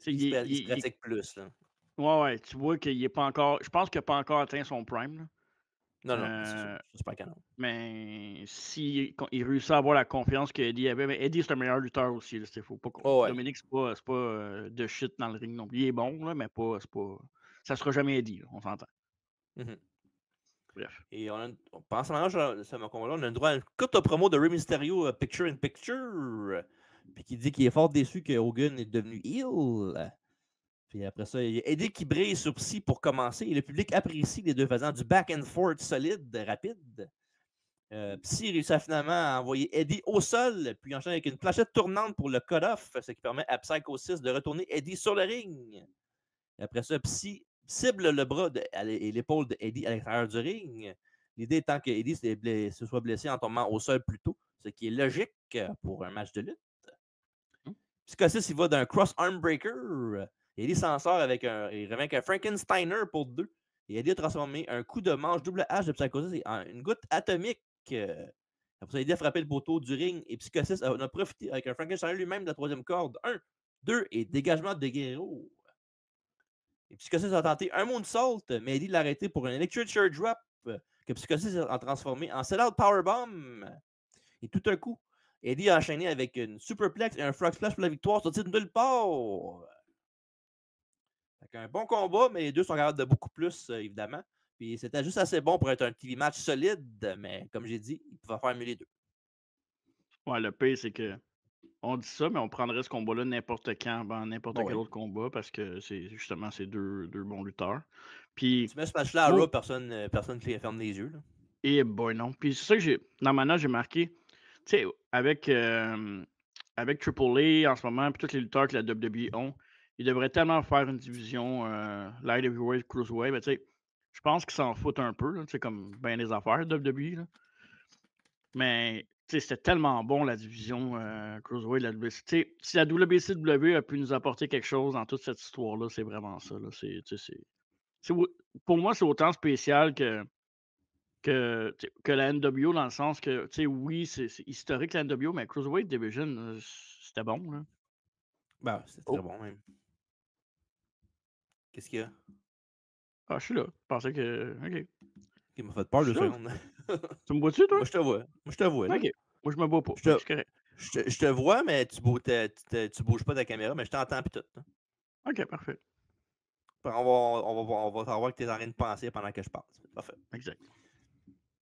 Il se pratique plus. Là. Ouais, tu vois qu'il n'est pas encore... Je pense qu'il n'a pas encore atteint son prime. Là. Non, c'est pas canon. Mais s'il réussit à avoir la confiance qu'Eddie avait, mais Eddie, c'est un meilleur lutteur aussi. Il faut pas Dominique, c'est pas de shit dans le ring non plus. Il est bon, là, mais c'est pas... Ça sera jamais Eddie, là, on s'entend. Bref. Et pendant ce moment-là, on a le droit à une courte promo de Rey Mysterio Picture in Picture. Puis qui dit qu'il est fort déçu que Hogan est devenu heel. Puis après ça, il y a Eddie qui brille sur Psy pour commencer. Et le public apprécie les deux faisant du back and forth solide, rapide. Psy réussit finalement à envoyer Eddie au sol, puis enchaîne avec une planchette tournante pour le cut-off, ce qui permet à Psycho 6 de retourner Eddie sur le ring. Et après ça, Psy cible le bras et l'épaule d'Eddie à l'extérieur du ring. L'idée étant que Eddie se soit blessé en tombant au sol plus tôt, ce qui est logique pour un match de lutte. Psychosis, il va d'un cross-arm breaker. Eddie s'en sort il revient avec un Frankensteiner pour 2. Et Eddie a transformé un coup de manche double H de Psychosis en une goutte atomique. Après ça, Eddie a frappé le poteau du ring et Psychosis en a profité avec un Frankensteiner lui-même de la troisième corde. 1, 2 et dégagement de Guerrero. Et Psychosis a tenté un moonsault, mais Eddie l'a arrêté pour un Electric Chair Drop que Psychosis a transformé en Sell-Out Powerbomb. Et tout un coup, Eddie a enchaîné avec une Superplex et un Frog Splash pour la victoire sorti de nulle part. Un bon combat, mais les deux sont capables de beaucoup plus, évidemment. Puis c'était juste assez bon pour être un TV match solide, mais comme j'ai dit, il pouvait faire mieux les deux. Ouais, le pire, c'est que on dit ça, mais on prendrait ce combat-là n'importe quand, n'importe quel autre combat, parce que c'est justement ces deux bons lutteurs. Puis, tu mets ce match-là à Raw, personne ne ferme les yeux. Là. Et boy, non. Puis c'est ça que dans ma note, j'ai marqué, tu sais, avec Triple A en ce moment, puis tous les lutteurs que la WWE ont, ils devraient tellement faire une division Light Heavyweight, Cruiserweight, mais tu sais, je pense qu'ils s'en foutent un peu, tu sais, comme bien les affaires WWE, là. Mais, tu sais, c'était tellement bon, la division Cruiserweight, la WC. Tu sais, si la WCW a pu nous apporter quelque chose dans toute cette histoire-là, c'est vraiment ça, là. Pour moi, c'est autant spécial que la NWO, dans le sens que, tu sais, oui, c'est historique la NWO, mais Cruiserweight Division, c'était bon, là. Ben, c'est très bon, même. Qu'est-ce qu'il y a? Ah, je suis là. Je pensais que. OK. Il m'a fait peur 2 secondes. Tu me vois-tu, toi? Moi, je te vois. Là. OK. Moi, je me vois pas. Je correct. te vois, mais tu bouges pas de la caméra, mais je t'entends pis tout. Hein. OK, parfait. On va savoir que tu es en train de penser pendant que je parle. Parfait. Exact.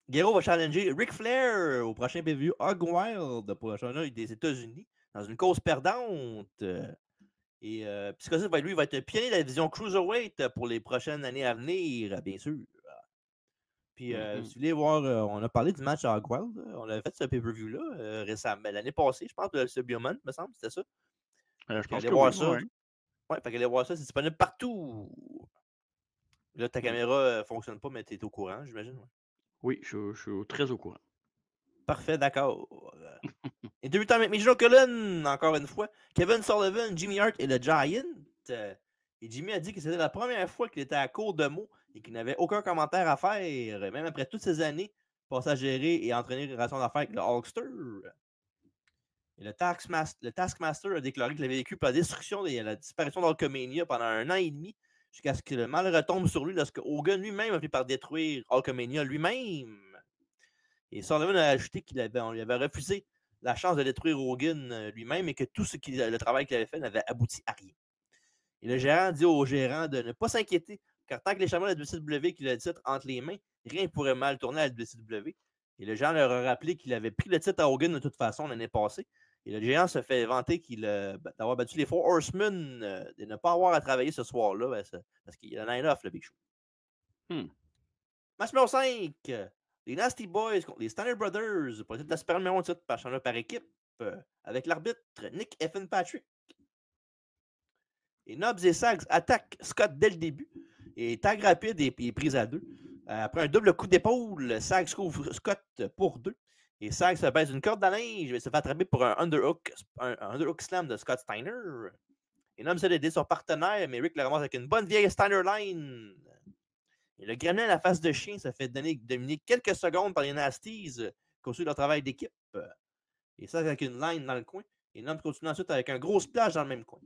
Guerrero va challenger Ric Flair au prochain PVU Hog Wild pour le championnat des États-Unis dans une cause perdante. Et Psychosis, lui, va être pionnier de la division Cruiserweight pour les prochaines années à venir, bien sûr. Puis, si vous voulez voir, on a parlé du match à Hog Wild. On avait fait ce pay-per-view-là récemment, l'année passée, je pense, de ce Bioman, me semble, c'était ça. Je pense que voir oui, ça. ouais. Ouais, fait qu'allez voir ça, c'est disponible partout. Là, ta caméra fonctionne pas, mais tu es au courant, j'imagine. Ouais. Oui, je suis très au courant. Parfait, d'accord. Et débutant avec Major Cullen, encore une fois, Kevin Sullivan, Jimmy Hart et le Giant. Et Jimmy a dit que c'était la première fois qu'il était à court de mots et qu'il n'avait aucun commentaire à faire, même après toutes ces années passées à gérer et entraîner une relation d'affaires avec le Hulkster. Et le Taskmaster a déclaré qu'il avait vécu par la destruction et la disparition d'Hulkamania pendant 1 an et demi, jusqu'à ce que le mal retombe sur lui lorsque Hogan lui-même a fini par détruire Hulkamania lui-même. Et Sullivan a ajouté qu'on lui avait refusé la chance de détruire Hogan lui-même et que tout le travail qu'il avait fait n'avait abouti à rien. Et le gérant dit au gérant de ne pas s'inquiéter, car tant que les champions de la WCW qu'il a le titre entre les mains, rien ne pourrait mal tourner à la WCW. Et le gérant leur a rappelé qu'il avait pris le titre à Hogan de toute façon l'année passée. Et le géant se fait vanter d'avoir battu les Four Horsemen, de ne pas avoir à travailler ce soir-là, parce qu'il y a un line-off, le Big Show. Match numéro 5, les Nasty Boys contre les Steiner Brothers pour le titre de la Super numéro 1 par équipe, avec l'arbitre Nick Effin Patrick. Et Nobbs et Sags attaquent Scott dès le début. Et tag rapide est prise à 2. Après un double coup d'épaule, Sags couvre Scott pour 2. Et Sags se baisse une corde à linge et se fait attraper pour un underhook slam de Scott Steiner. Et Nobbs a aidé son partenaire, mais Rick le ramasse avec une bonne vieille Steiner line. Et le gremlin à la face de chien se fait dominer quelques secondes par les Nasties qui continuent leur travail d'équipe. Et ça avec une line dans le coin. Et Nobbs continue ensuite avec un gros splash dans le même coin.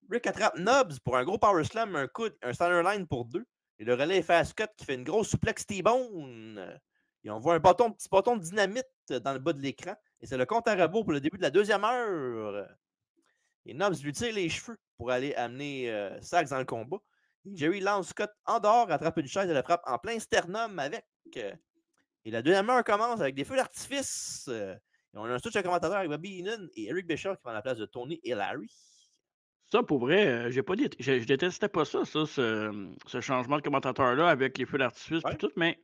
Rick attrape Nobbs pour un gros power slam, un Steiner line pour 2. Et le relais est fait à Scott qui fait une grosse suplex T-bone. Et on voit un petit bâton de dynamite dans le bas de l'écran. Et c'est le compte à rebours pour le début de la 2e heure. Et Nobbs lui tire les cheveux pour aller amener Sags dans le combat. Et Jerry lance Scott en dehors, attrape une chaise et la frappe en plein sternum avec. Et la 2e heure commence avec des feux d'artifice. Et on a un switch de commentateur avec Bobby Heenan et Eric Bischoff qui prend la place de Tony et Larry. Ça, pour vrai, j'ai pas dét je détestais pas ça, ce changement de commentateur-là avec les feux d'artifice puis Ouais. tout, mais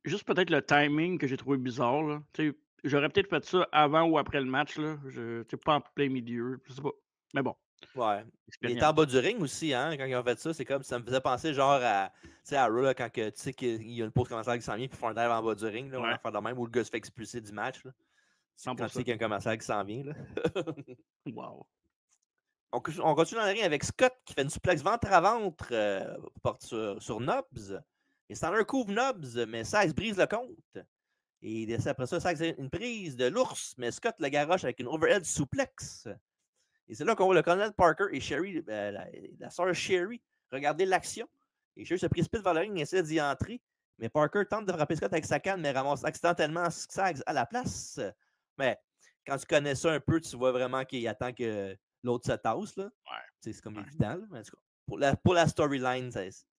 juste peut-être le timing que j'ai trouvé bizarre, là. Tu sais, j'aurais peut-être fait ça avant ou après le match, là. Tu sais, pas en plein milieu, je sais pas. Mais bon, Ouais. Il était en expérience. bas du ring aussi, hein, quand ils ont fait ça. C'est comme ça me faisait penser genre à, tu sais, à Raw, là, quand tu sais qu'il y a une pause commerciale qui s'en vient, puis ils font un dive en bas du ring, là, on Ouais, va en faire de même, où le gars se fait expulser du match. Là. C'est quand tu sais 100%. qu'il y a un commercial qui s'en vient. Là. Wow. On continue dans le ring avec Scott qui fait une suplex ventre à ventre porte sur Nobs. Et Stanley couvre Nobs, mais Sax brise le compte. Et après ça, Sax a une prise de l'ours, mais Scott le garoche avec une overhead suplex. Et c'est là qu'on voit le colonel Parker et Sherry, la sœur Sherry, regarder l'action. Et Sherry se précipite vers le ring et essaie d'y entrer. Mais Parker tente de frapper Scott avec sa canne, mais ramasse accidentellement Sags à la place. Mais quand tu connais ça un peu, tu vois vraiment qu'il attend que l'autre se tasse. Là. Ouais, C'est comme ouais, évident. Là. Mais en tout cas, pour la storyline,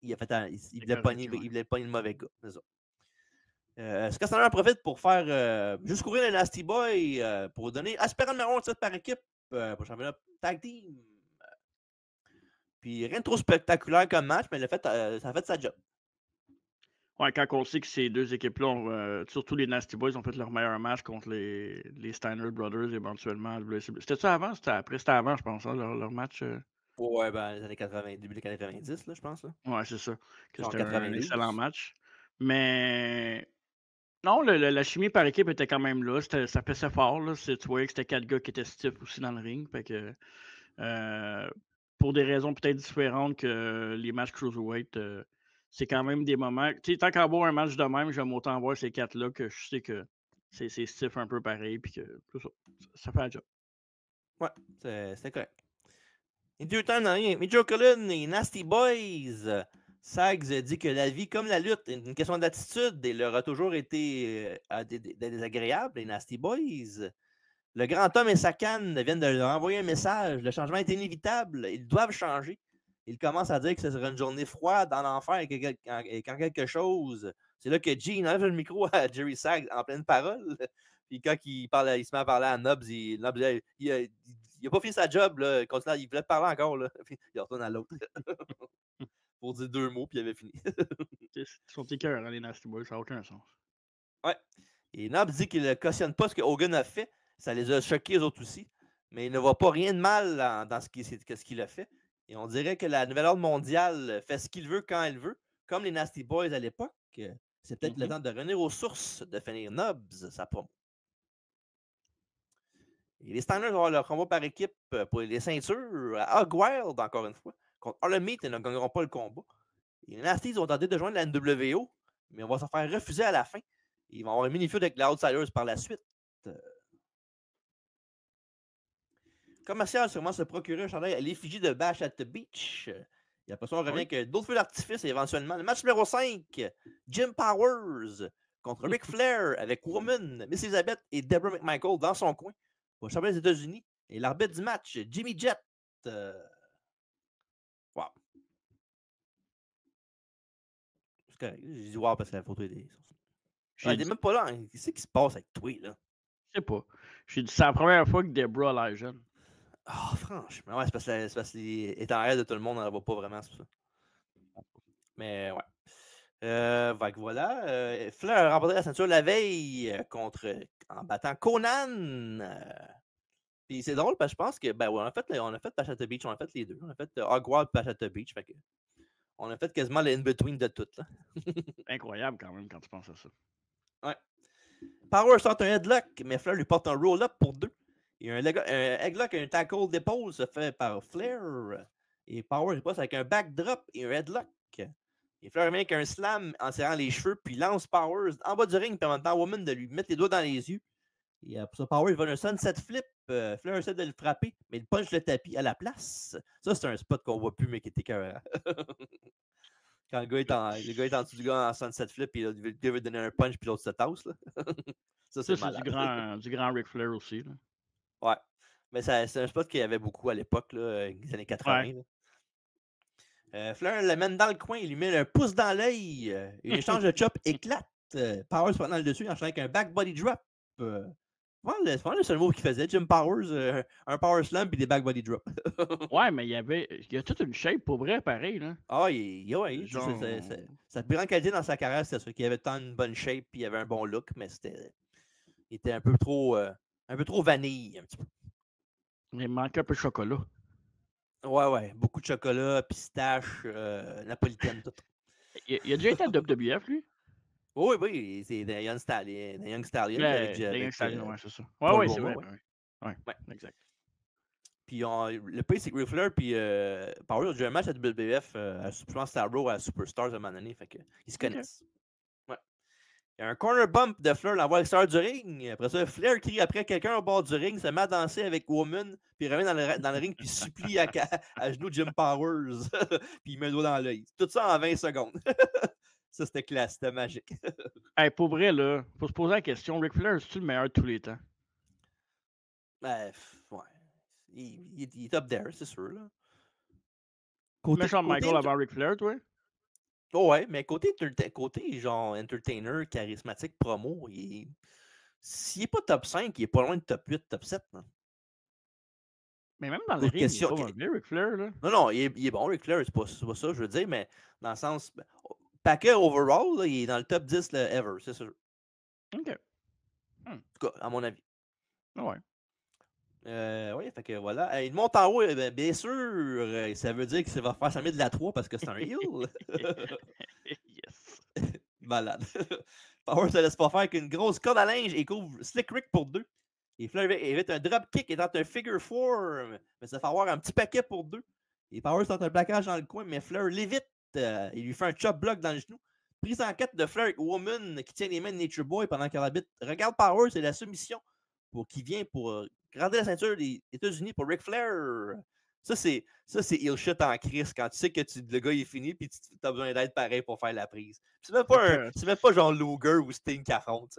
il, a fait il c'est voulait correct, pogner, ouais. il voulait pogner le mauvais gars. C'est ça. Scott Steiner en profite pour faire juste courir le Nasty Boy pour donner aspirant numéro 1 par équipe pour le championnat tag team. Puis rien de trop spectaculaire comme match, mais ça a fait sa job. Ouais, quand on sait que ces deux équipes-là, surtout les Nasty Boys, ont fait leur meilleur match contre les Steiner Brothers éventuellement à WCW. C'était ça avant? C'était après? C'était avant, je pense, hein, leur match. Ouais, ben, les années 80, début des années 90, là, je pense. Là. Ouais, c'est ça. Que Genre c'était un excellent 92. match. Mais non, la chimie par équipe était quand même là. Ça passait fort. Là. Tu voyais que c'était quatre gars qui étaient stiff aussi dans le ring. Fait que, pour des raisons peut-être différentes que les matchs Cruiserweight, c'est quand même des moments. Tu sais, tant qu'à voir un match de même, j'aime autant voir ces quatre-là que je sais que c'est stiff un peu pareil. Puis que tout ça, ça fait la job. Ouais, c'était correct. Et deux temps dans rien. Major Cullen et Nasty Boys. Sags dit que la vie, comme la lutte, est une question d'attitude et leur a toujours été désagréable, les Nasty Boys. Le grand homme et sa canne viennent de leur envoyer un message. Le changement est inévitable. Ils doivent changer. Il commence à dire que ce sera une journée froide dans l'enfer et quand quelque chose. C'est là que Gene enlève le micro à Jerry Sags en pleine parole. Puis quand il se met à parler à Nobs, Nobs il a pas fini sa job. Là. Il voulait parler encore. Là. Puis il retourne à l'autre pour dire deux mots, puis il avait fini. Ils sont écœurants, les Nasty Boys, ça n'a aucun sens. Ouais. Et Nobs dit qu'il ne cautionne pas ce que Hogan a fait. Ça les a choqués, eux autres aussi. Mais il ne voit pas rien de mal dans ce qu'il a fait. Et on dirait que la nouvelle ordre mondiale fait ce qu'il veut quand elle veut, comme les Nasty Boys à l'époque. C'est peut-être le temps de revenir aux sources, de finir Nobs, sa promo. Et les Steiners vont avoir leur combat par équipe pour les ceintures à Hog Wild, encore une fois, contre Harlem Heat et ne gagneront pas le combat. Et les Nasties ont tenté de joindre la NWO, mais on va se faire refuser à la fin. Ils vont avoir un mini-feud avec les Outsiders par la suite. Commercial sûrement se procurer un chandail à l'effigie de Bash at the Beach. Et après ça, on revient Oui. avec d'autres feux d'artifice et éventuellement le match numéro 5, Jim Powers contre Ric Flair avec Woman, Miss Elizabeth et Deborah McMichael dans son coin pour le championnat des États-Unis. Et l'arbitre du match, Jimmy Jett. Wow. C'est correct. J'ai dit wow parce que la photo est des. J'ai T'es dit, même pas là. Hein. Qu'est-ce qui se passe avec toi, là? je sais pas. J'ai dit, c'est la première fois que Debra a l'air jeune. Ah, franchement, ouais, c'est parce qu'il est en arrière de tout le monde, on ne la voit pas vraiment, c'est ça. Mais ouais. Fait que voilà. Flair a remporté la ceinture la veille en battant Conan. Puis c'est drôle parce que je pense que, ben ouais, on a fait Bash at the Beach, on a fait les deux. On a fait Hogwarts Bash at the Beach. Fait que on a fait quasiment le in-between de tout, là. Incroyable quand même quand tu penses à ça. Ouais. Power sort un headlock, mais Flair lui porte un roll-up pour deux. Et un headlock et un tackle d'épaule se fait par Flair. Et Power il passe avec un backdrop et un headlock. Et Flair revient avec un slam en serrant les cheveux, puis lance Powers en bas du ring, permettant à Woman de lui mettre les doigts dans les yeux. Et pour ça, Power il va un sunset flip. Flair essaie de le frapper, mais il punch le tapis à la place. Ça, c'est un spot qu'on voit plus, mais qui était cœur. Quand le gars est en dessous du gars en sunset flip, puis le gars veut donner un punch, puis l'autre se tasse. Là. Ça, c'est Ça, c'est malade. du grand Ric Flair aussi. Là. Ouais. Mais c'est un spot qu'il y avait beaucoup à l'époque, les années 80. Ouais. Flair l'amène dans le coin, il lui met un pouce dans l'œil. Une échange de chop éclate. Power se prend dans le dessus, il enchaîne avec un back body drop. C'est pas le seul move qu'il faisait. Jim Powers, un power slam puis des back body drop. Ouais, mais il y a toute une shape pour vrai, pareil, là. Ah, ouais, Genre, sa plus grande qualité dans sa carrière, c'était ça, qu'il avait tant une bonne shape puis il avait un bon look, mais il était un peu trop vanille, un petit peu. il manquait un peu de chocolat. Ouais, beaucoup de chocolat, pistache, napolitaine, tout. Il a déjà été à WWF, lui? Oui, c'est The Young Stallion avec, Les avec Young ouais, c'est ça. Ouais, Paul ouais, c'est Roma, vrai. ouais. Ouais, Ouais. exact. Puis le pire, c'est que Ric Flair puis Power ont déjà un match à WWF, je pense que c'était à Raw à Superstars à un moment donné, fait qu'ils se connaissent. Ouais. Il y a un corner bump de Flair, l'envoie à l'extérieur du ring. Après ça, Flair crie après quelqu'un au bord du ring, se met à danser avec Woman, puis il revient dans le ring, puis supplie à genoux Jim Powers, puis il met le doigt dans l'œil. Tout ça en 20 secondes. Ça, c'était classe, c'était magique. Hey, pour vrai, là, faut se poser la question, Ric Flair, c'est-tu le meilleur de tous les temps? Ouais. Il est up there, c'est sûr. Là. Mets Shawn Côté Michaels avant Ric Flair, toi? ouais, mais côté genre entertainer, charismatique, promo, s'il n'est pas top 5, il est pas loin de top 8, top 7. Hein. Mais même dans le D'autres ring, il est questions. pas mauvais, Ric Flair, là. Non, il est bon, Ric Flair, c'est pas ça, je veux dire, mais dans le sens. Paquet overall, là, il est dans le top 10 là, ever, c'est sûr. OK. En tout cas, à mon avis. Ouais. Oui, fait que voilà. Il monte en haut, bien sûr, ça veut dire qu'il va faire sa de la 3 parce que c'est un heel. Yes. Malade. Power se laisse pas faire qu'une grosse corde à linge et couvre Slick Rick pour 2. Et Flair évite un drop kick et tente un figure 4, mais ça fait avoir un petit paquet pour 2. Et Power tente un plaquage dans le coin, mais Flair l'évite. Il lui fait un chop block dans le genou. Prise en 4 de Flair avec Woman qui tient les mains de Nature Boy pendant qu'elle habite. Regarde Power, c'est la soumission qui vient pour garder la ceinture des États-Unis pour Ric Flair. Ça, c'est heel shit en crise quand tu sais que le gars il est fini puis tu as besoin d'aide pareil pour faire la prise. C'est même pas genre Luger ou Sting qui affronte.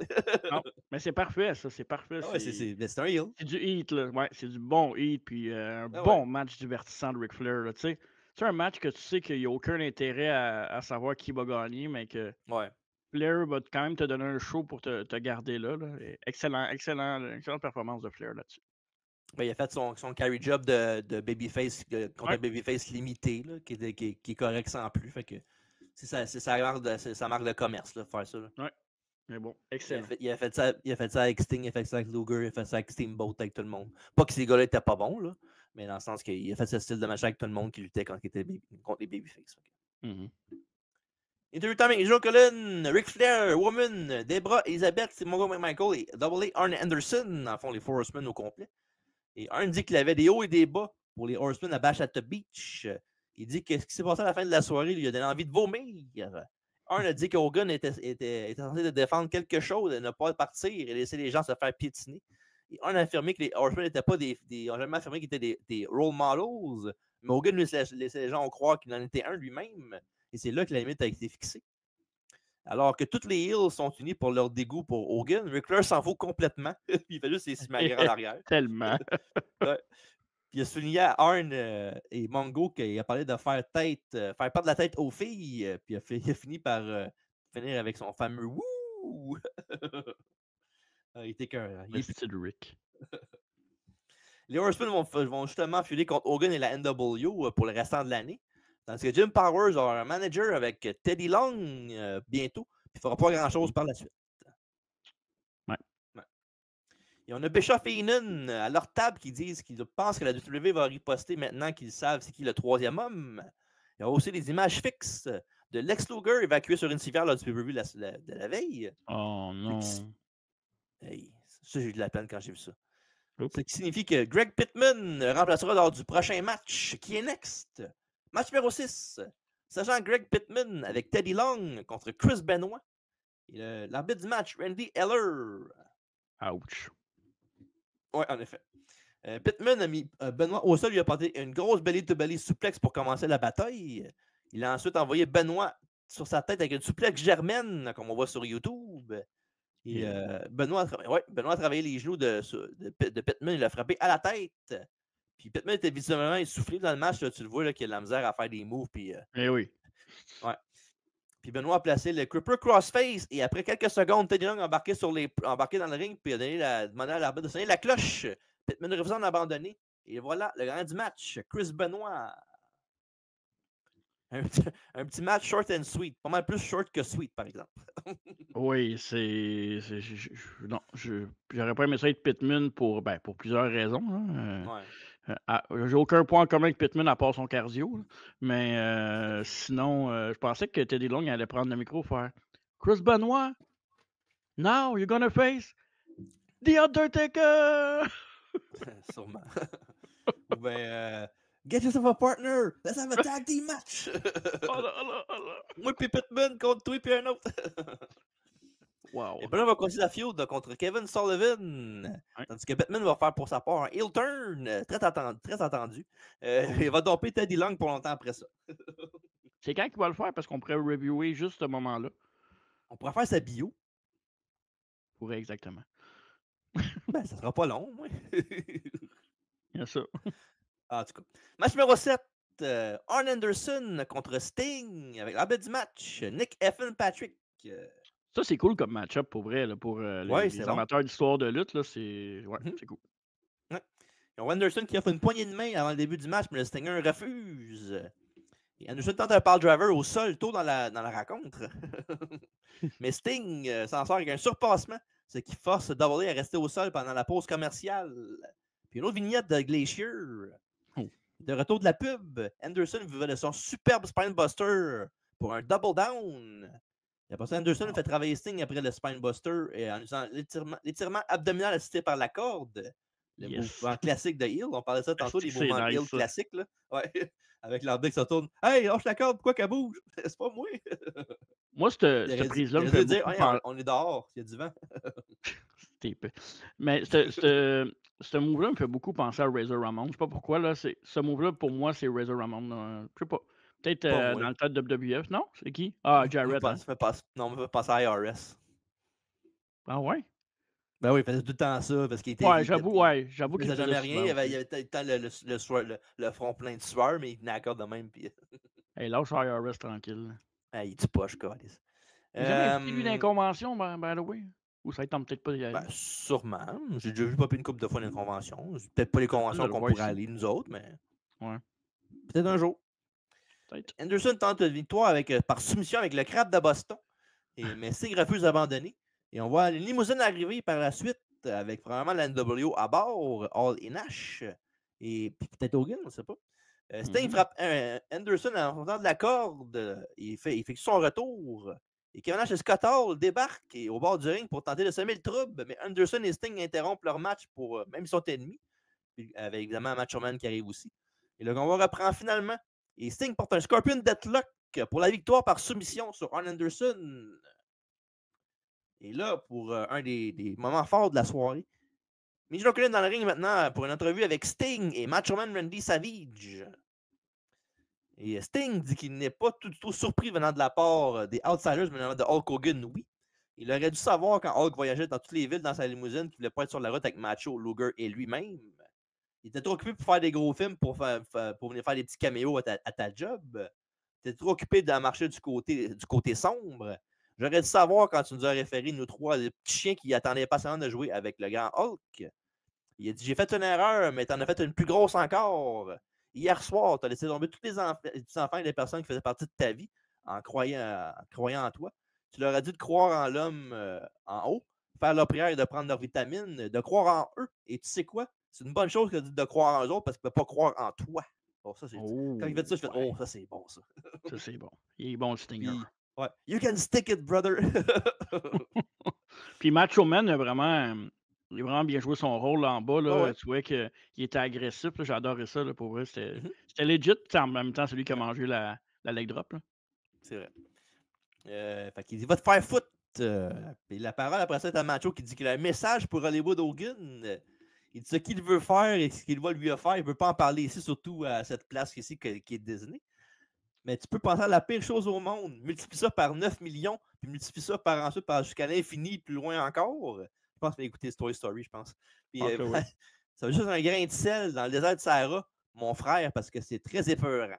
Non, mais c'est parfait, ça, c'est parfait. Ah ouais, c'est un heel. C'est du heat, là. Ouais, c'est du bon heat, puis un bon match divertissant de Ric Flair, là. Tu sais, c'est un match que tu sais qu'il n'y a aucun intérêt à savoir qui va gagner, mais que Flair va quand même te donner un show pour te garder là. Excellente performance de Flair là-dessus. Ben, il a fait son carry job de babyface contre un babyface limité, là, qui est correct sans plus. Fait que c'est sa marque de commerce, là, faire ça. Là. Ouais. Mais bon, excellent. Il a fait ça avec Sting, il a fait ça avec Luger, il a fait ça avec Steamboat, avec tout le monde. Pas que ces gars-là étaient pas bons, là, mais dans le sens qu'il a fait ce style de match avec tout le monde qui luttait quand il était contre les babyface. Interview time avec Joe Cullen, Ric Flair, Woman, Debra, Elizabeth, Mongo McMichael et Double A, Arn Anderson, en font les Four Horsemen au complet. Et Arn dit qu'il avait des hauts et des bas pour les Horsemen à Bash at the Beach. Il dit que ce qui s'est passé à la fin de la soirée lui a donné envie de vomir. Arn a dit qu'Hogan était censé de défendre quelque chose, de ne pas partir et laisser les gens se faire piétiner. Et Arn a affirmé que les Horsemen n'étaient pas ont jamais affirmé qu'ils étaient des role models, mais Hogan laissait les gens croire qu'il en était un lui-même. Et c'est là que la limite a été fixée. Alors que toutes les Hills sont unis pour leur dégoût pour Hogan, Ric Flair s'en fout complètement. Il fait juste ses simagrées en arrière. Tellement. Ouais. Puis il a souligné à Arn et Mongo qu'il a parlé de faire perdre la tête aux filles. Puis il a fini par finir avec son fameux Wouh! Il était qu'un. Le petit Rick. Les Horsemen vont justement filer contre Hogan et la NWO pour le restant de l'année. Tandis que Jim Powers a un manager avec Teddy Long bientôt. Puis il ne fera pas grand-chose par la suite. Ouais. Et on a Bischoff et Heenan à leur table qui disent qu'ils pensent que la WWE va riposter maintenant qu'ils savent c'est qui le troisième homme. Il y a aussi des images fixes de Lex Luger évacué sur une civière lors du pay-per-view de la veille. Oh non. Hey, ça, j'ai eu de la peine quand j'ai vu ça. Oups. Ce qui signifie que Greg Pittman remplacera lors du prochain match qui est next. Match numéro 6. Sachant Greg Pittman avec Teddy Long contre Chris Benoit. Et l'arbitre du match, Randy Eller. Ouch. Oui, en effet. Pittman a mis Benoit au sol, lui a porté une grosse belly-to-belly suplex pour commencer la bataille. Il a ensuite envoyé Benoit sur sa tête avec une suplex germaine, comme on voit sur YouTube. Et Benoit a travaillé les genoux de Pittman, il l'a frappé à la tête. Puis Pittman était visiblement essoufflé dans le match. Là, tu le vois qu'il a de la misère à faire des moves. Puis, Eh oui. Ouais. Puis Benoît a placé le Creeper Crossface. Et après quelques secondes, Teddy Long a embarqué dans le ring. Puis il a demandé à l'arbitre de sonner la cloche. Pittman refusant d'abandonner. Et voilà, le gagnant du match, Chris Benoit. Un petit match short and sweet. Pas mal plus short que sweet, par exemple. Oui, non, j'aurais pas aimé ça être Pittman pour plusieurs raisons. Là. J'ai aucun point en commun avec Pittman à part son cardio. Là. Mais sinon, je pensais que Teddy Long allait prendre le micro et faire Chris Benoit, now you're gonna face The Undertaker! Sûrement. Ou bien, get yourself a partner! Let's have a tag team match! Oh là. Moi puis Pittman contre toi puis un autre! Wow. Et Benoit va continuer la feud contre Kevin Sullivan. Ouais. Tandis que Pittman va faire pour sa part un heel turn très attendu. Il va domper Teddy Long pour longtemps après ça. C'est quand qu'il va le faire? Parce qu'on pourrait reviewer juste ce moment-là. On pourrait faire sa bio. Pourrait exactement. Ben, ça sera pas long, moi. Il y a ça. En tout cas. Match numéro 7. Arn Anderson contre Sting avec la bête du match. Nick Effin Patrick. Ça, c'est cool comme match-up pour vrai. Là, pour les amateurs d'histoire de lutte, là, c'est cool. Ouais. Il y a Anderson qui offre une poignée de main avant le début du match, mais le Stinger refuse. Et Anderson tente un pile driver au sol tôt dans la rencontre. Mais Sting s'en sort avec un surpassement, ce qui force Double A à rester au sol pendant la pause commerciale. Puis une autre vignette de Glacier. De retour de la pub, Anderson vivait de son superbe Spinebuster pour un double down. Et après ça, Anderson fait travailler Sting après le Spinebuster et en usant l'étirement abdominal assisté par la corde. Le mouvement classique de Hill. On parlait de ça tantôt, les mouvements Hill classiques. Là. Ouais. Avec l'arbitre qui se tourne. Hey, lâche la corde, pourquoi qu'elle bouge? C'est pas moi. Moi, cette prise-là me fait dire, hey, on est dehors, il y a du vent. Mais ce move-là me fait beaucoup penser à Razor Ramon. Je sais pas pourquoi. Là, ce move-là, pour moi, c'est Razor Ramon. Je sais pas. Peut-être dans le tas de WWF. Non? C'est qui? Ah, Jarrett. Non, on me fait penser à IRS. Ah ouais? Ben oui, il faisait tout le temps ça parce qu'il était. Ouais, j'avoue qu'il faisait jamais rien. Il avait tout le temps le front plein de sueur, mais il tenait la corde de même. Puis... hey, lâche IRS tranquille. Il est poche, quoi. Il n'a jamais invité lui d'inconvention, by the way. Ou ça ne tente peut-être pas d'y aller. Ben, sûrement. J'ai déjà vu pas une couple de fois d'inconvention. C'est peut-être pas les conventions qu'on pourrait aller, nous autres, mais. Ouais. Peut-être un jour. Peut-être. Anderson tente une victoire par soumission avec le crabe de Boston. Mais Sting refuse d'abandonner. Et on voit une limousine arriver par la suite avec probablement la NWO à bord, Hall et Nash. Et puis peut-être Hogan, on ne sait pas. Sting frappe Anderson en montant de la corde. Il fait son retour. Et Kevin Nash et Scott Hall débarquent au bord du ring pour tenter de semer le trouble. Mais Anderson et Sting interrompent leur match pour même ils sont ennemis. Puis, avec évidemment Macho Man qui arrive aussi. Et le combat reprend finalement. Et Sting porte un Scorpion Deathlock pour la victoire par soumission sur Arn Anderson. Et là, pour un des moments forts de la soirée, Miz Rocklin dans le ring maintenant pour une entrevue avec Sting et Macho Man Randy Savage. Et Sting dit qu'il n'est pas tout surpris venant de la part des Outsiders, mais venant de Hulk Hogan, oui. Il aurait dû savoir quand Hulk voyageait dans toutes les villes dans sa limousine qu'il ne voulait pas être sur la route avec Macho, Luger et lui-même. Il était trop occupé pour faire des gros films, pour venir faire des petits caméos à ta job. Il était trop occupé de marcher du côté sombre. J'aurais dû savoir quand tu nous as référé, nous trois, les petits chiens qui attendaient patiemment de jouer avec le grand Hulk. Il a dit, j'ai fait une erreur, mais t'en as fait une plus grosse encore. Hier soir, tu as laissé tomber tous les enfants et les personnes qui faisaient partie de ta vie en croyant en toi. Tu leur as dit de croire en l'homme en haut, faire leur prière et de prendre leurs vitamines, de croire en eux. Et tu sais quoi? C'est une bonne chose que de croire en eux autres parce qu'ils ne peuvent pas croire en toi. Bon, ça, quand il fait ça, je fais oh, ça c'est bon, ça. Ça, c'est bon. Il est bon, le Stinger. Ouais. You can stick it, brother. Puis Macho Man a vraiment bien joué son rôle là, en bas. Là. Ouais. Tu vois qu'il était agressif. J'ai adoré ça. Là, pour vrai. C'était legit. En même temps, c'est lui qui a mangé la leg drop. Là. C'est vrai. Fait qu'il dit va te faire foutre. Puis la parole après ça est à Macho qui dit qu'il a un message pour Hollywood Hogan. Il dit ce qu'il veut faire et ce qu'il va lui faire. Il ne veut pas en parler ici, surtout à cette place ici qui est Disney. Mais tu peux penser à la pire chose au monde. Multiplie ça par 9 millions, puis multiplie ça par ensuite jusqu'à l'infini, plus loin encore. Je pense qu'il faut écouter Toy Story, je pense. Puis, ça va juste un grain de sel dans le désert de Sahara, mon frère, parce que c'est très épeurant.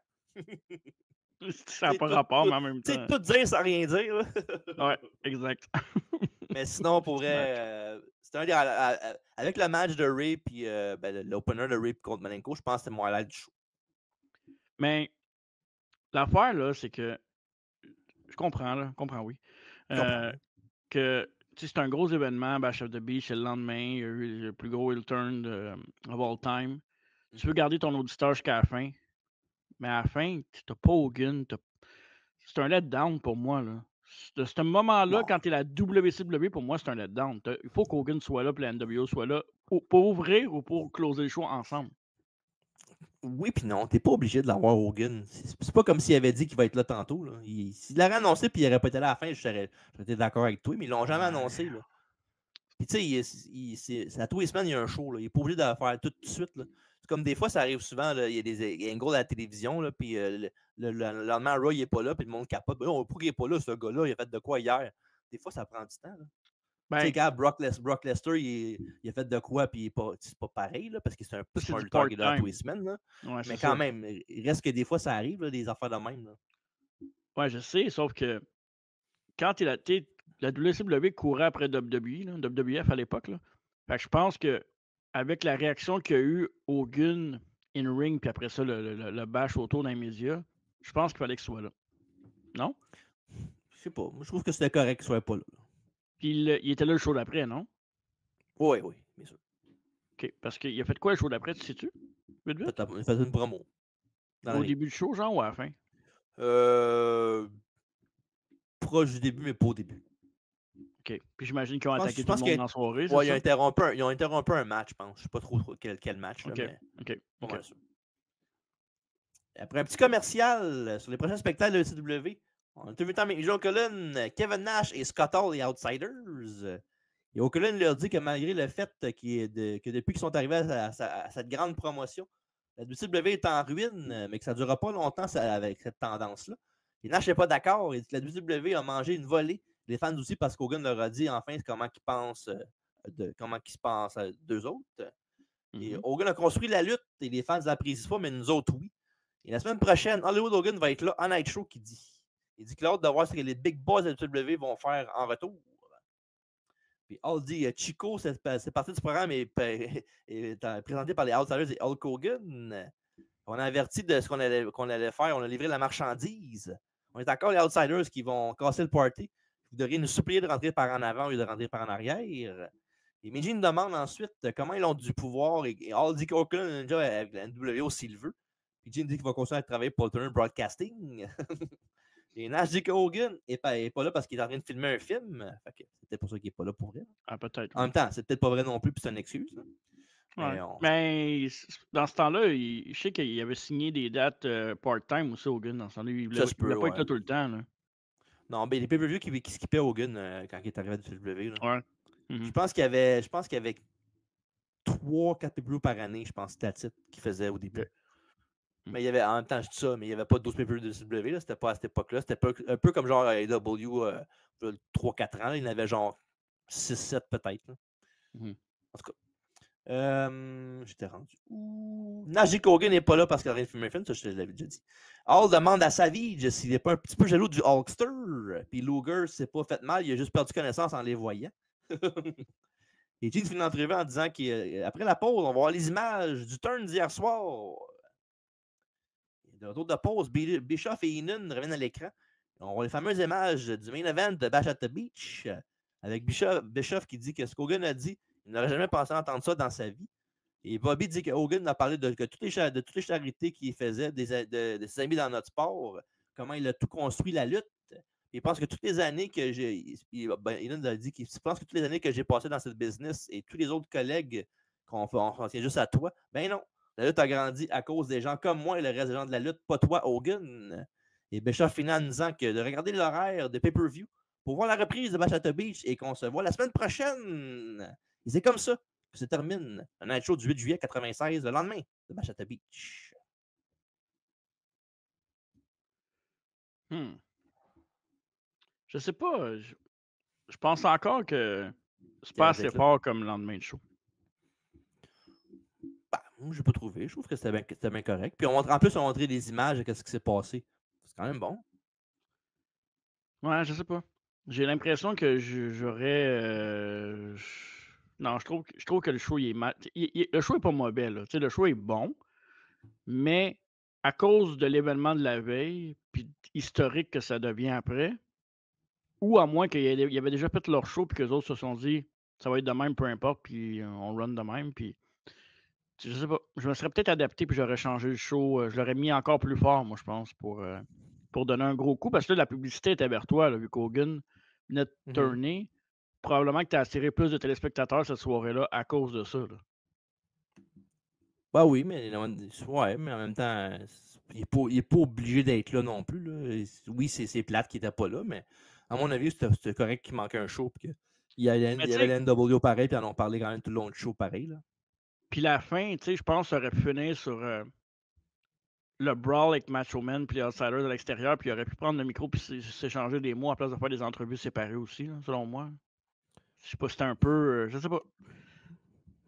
Ça n'a pas rapport, mais en même Tu sais, temps. tout dire sans rien dire. Là. Ouais, exact. Mais sinon, pour Petit vrai, match. c'était un des. Avec le match de Ray puis l'opener de Ray contre Malenko, je pense que c'était mon highlight du show. Mais l'affaire, là, c'est que je comprends, là. Je comprends, oui. Je comprends. Euh, que tu sais, c'est un gros événement, Bash of the Beach, c'est le lendemain, il y a eu le plus gros heel turn of all time. Tu veux garder ton auditeur jusqu'à la fin, mais à la fin, tu n'as pas Hogan. C'est un letdown pour moi, là. De ce moment-là, Non. quand tu es la WCW, pour moi, c'est un letdown. Il faut qu'Hogan soit là, puis la NWO soit là, pour ouvrir ou pour closer le show ensemble. Oui, puis non, t'es pas obligé de l'avoir Hogan. C'est pas comme s'il avait dit qu'il va être là tantôt. Là. S'il l'aurait annoncé puis il aurait pas été là à la fin, j'étais d'accord avec toi, mais ils l'ont jamais annoncé. Là. Puis tu sais, c'est à tous les semaines, il y a un show. Là. Il est pas obligé de le faire tout de suite. Là. C'est comme des fois, ça arrive souvent, là, il y a des angles à la télévision, là, puis le lendemain, Roy, il est pas là, puis le monde capote. Ben, pourquoi il est pas là, ce gars-là? Il a fait de quoi hier? Des fois, ça prend du temps. Là. Tu sais, Ben, regarde, Brock Lesnar, il a fait de quoi, puis c'est pas pareil, là, parce que c'est c'est un du lutteur qui est là tous part-time. les semaines. Là. Ouais, Mais c'est quand ça. même, il reste que des fois, ça arrive, là, des affaires de même. Là. Ouais, je sais, sauf que quand la WCW courait après WWE, là, WWF à l'époque, là. Fait que je pense que avec la réaction qu'il y a eu Hogan in-ring, puis après ça, le bash autour des médias, je pense qu'il fallait qu'il soit là. Non? Je sais pas. Moi, je trouve que c'était correct qu'il soit pas là. Puis il était là le show d'après, non? Oui, oui, bien sûr. OK. Parce qu'il a fait quoi le show d'après, tu sais-tu? Vite, vite? Il a fait une promo. Dans le Au ring. début du show, genre, ou à la fin? Proche du début, mais pas au début. OK. Puis j'imagine qu'ils ont Je attaqué tout le pense monde dans la soirée, c'est ouais, ça? ils ont interrompu un match, je pense. Je sais pas trop quel match, là, OK. mais OK. pas OK. mal sûr. Après un petit commercial sur les prochains spectacles de la CW, on a vu avec Joe Cullen, Kevin Nash et Scott Hall, les Outsiders. Et O'Cullen leur dit que malgré le fait que depuis qu'ils sont arrivés à cette grande promotion, la WCW est en ruine, mais que ça ne durera pas longtemps avec cette tendance-là. Et Nash n'est pas d'accord. Il dit que la WCW a mangé une volée. Les fans aussi, parce qu'Hogan leur a dit enfin comment ils se pensent d'eux autres. Et Hogan a construit la lutte et les fans ne l'apprécient pas, mais nous autres, oui. Et la semaine prochaine, Hollywood Hogan va être là à Night Show qui dit. Il dit qu'il a hâte de voir ce que les big boss de la WWE vont faire en retour. Puis Hall dit Chico, c'est parti du programme est présenté par les Outsiders et Hulk Hogan. On a averti de ce qu'on allait faire. On a livré la marchandise. On est encore les Outsiders qui vont casser le party. Vous devriez nous supplier de rentrer par en avant au lieu de rentrer par en arrière. Et Meiji nous demande ensuite comment ils ont du pouvoir. Et Hall dit qu'Oakland est déjà avec la NWO s'il veut. Puis Jim dit qu'il va continuer à travailler pour le Turner Broadcasting. Et Nash dit que Hogan n'est pas là parce qu'il est en train de filmer un film. C'est peut-être pour ça qu'il n'est pas là pour vrai. Ah, peut-être. En même temps, c'est peut-être pas vrai non plus, puis c'est une excuse. Là. Ouais. Mais dans ce temps-là, je sais qu'il avait signé des dates part-time aussi, Hogan. Dans ce temps-là, il ne voulait pas être là tout le temps. Là. Non, mais les pay-per-views qui skippaient Hogan quand il est arrivé à WWE. Là. Ouais. Je pense qu'il y avait 3-4 pay-per-views par année, je pense, Tatit, qu'il faisait au début. Mais il y avait, en même temps, je dis ça, mais il n'y avait pas 12 pay-per-views de WWE, c'était pas à cette époque-là. C'était un peu comme genre AEW 3-4 ans, là, il y en avait genre 6-7 peut-être. En tout cas. J'étais rendu. Najee Hogan n'est pas là parce qu'il a rien de filmé un film, ça je te l'avais déjà dit. Hall demande à Savage s'il n'est pas un petit peu jaloux du Hulkster. Puis Luger s'est pas fait mal, il a juste perdu connaissance en les voyant. Et Gene finit l'entrevue en disant qu'après la pause, on va voir les images du turn d'hier soir. De retour de pause, Bischoff et Heenan reviennent à l'écran. On voit les fameuses images du main event de Bash at the Beach avec Bischoff qui dit que ce qu'Hogan a dit, il n'aurait jamais pensé entendre ça dans sa vie. Et Bobby dit que Hogan a parlé de toutes les charités qu'il faisait, de ses amis dans notre sport, comment il a tout construit la lutte. Il pense que toutes les années que j'ai. Heenan a dit qu'il pense que toutes les années que j'ai passées dans cette business et tous les autres collègues qu'on tient juste à toi, ben non. La lutte a grandi à cause des gens comme moi et le reste des gens de la lutte, pas toi, Hogan. Et Bischoff finit en disant que de regarder l'horaire de pay-per-view pour voir la reprise de Bash at the Beach et qu'on se voit la semaine prochaine. Et c'est comme ça que se termine un night show du 8 juillet 96, le lendemain de Bash at the Beach. Je sais pas. Je pense encore que c'est pas assez fort comme le lendemain de show. Moi, je n'ai pas trouvé. Je trouve que c'était bien correct. Puis en plus, on a montré des images de ce qui s'est passé. quand même bon. Ouais, je sais pas. J'ai l'impression que j'aurais. Non, je trouve que le show il est mal. Le show est pas mauvais, là. Tu sais, le show est bon, mais à cause de l'événement de la veille, puis historique que ça devient après, ou à moins qu'ils avaient déjà fait leur show, puis que les autres se sont dit ça va être de même, peu importe, puis on run de même, puis je sais pas. Je me serais peut-être adapté, puis j'aurais changé le show. Je l'aurais mis encore plus fort, moi, je pense, pour donner un gros coup. Parce que là, la publicité était vers toi, là, vu qu'Hogan venait de Mhm. turner. Probablement que tu as attiré plus de téléspectateurs cette soirée-là à cause de ça. Là. Bah oui, ouais, mais en même temps, il est pas obligé d'être là non plus. Là. Oui, c'est plate qu'il était pas là, mais à mon avis, c'était correct qu'il manquait un show. Puis il Mais y tu avait sais, la NWO pareil, puis ils en ont parlé quand même tout le long du show pareil. Là. puis la fin, tu sais, je pense, ça aurait pu finir sur le brawl avec Macho Man puis les Outsiders de l'extérieur, puis il aurait pu prendre le micro puis s'échanger des mots à place de faire des entrevues séparées aussi, là, selon moi. Je sais pas, c'était un peu. Je sais pas.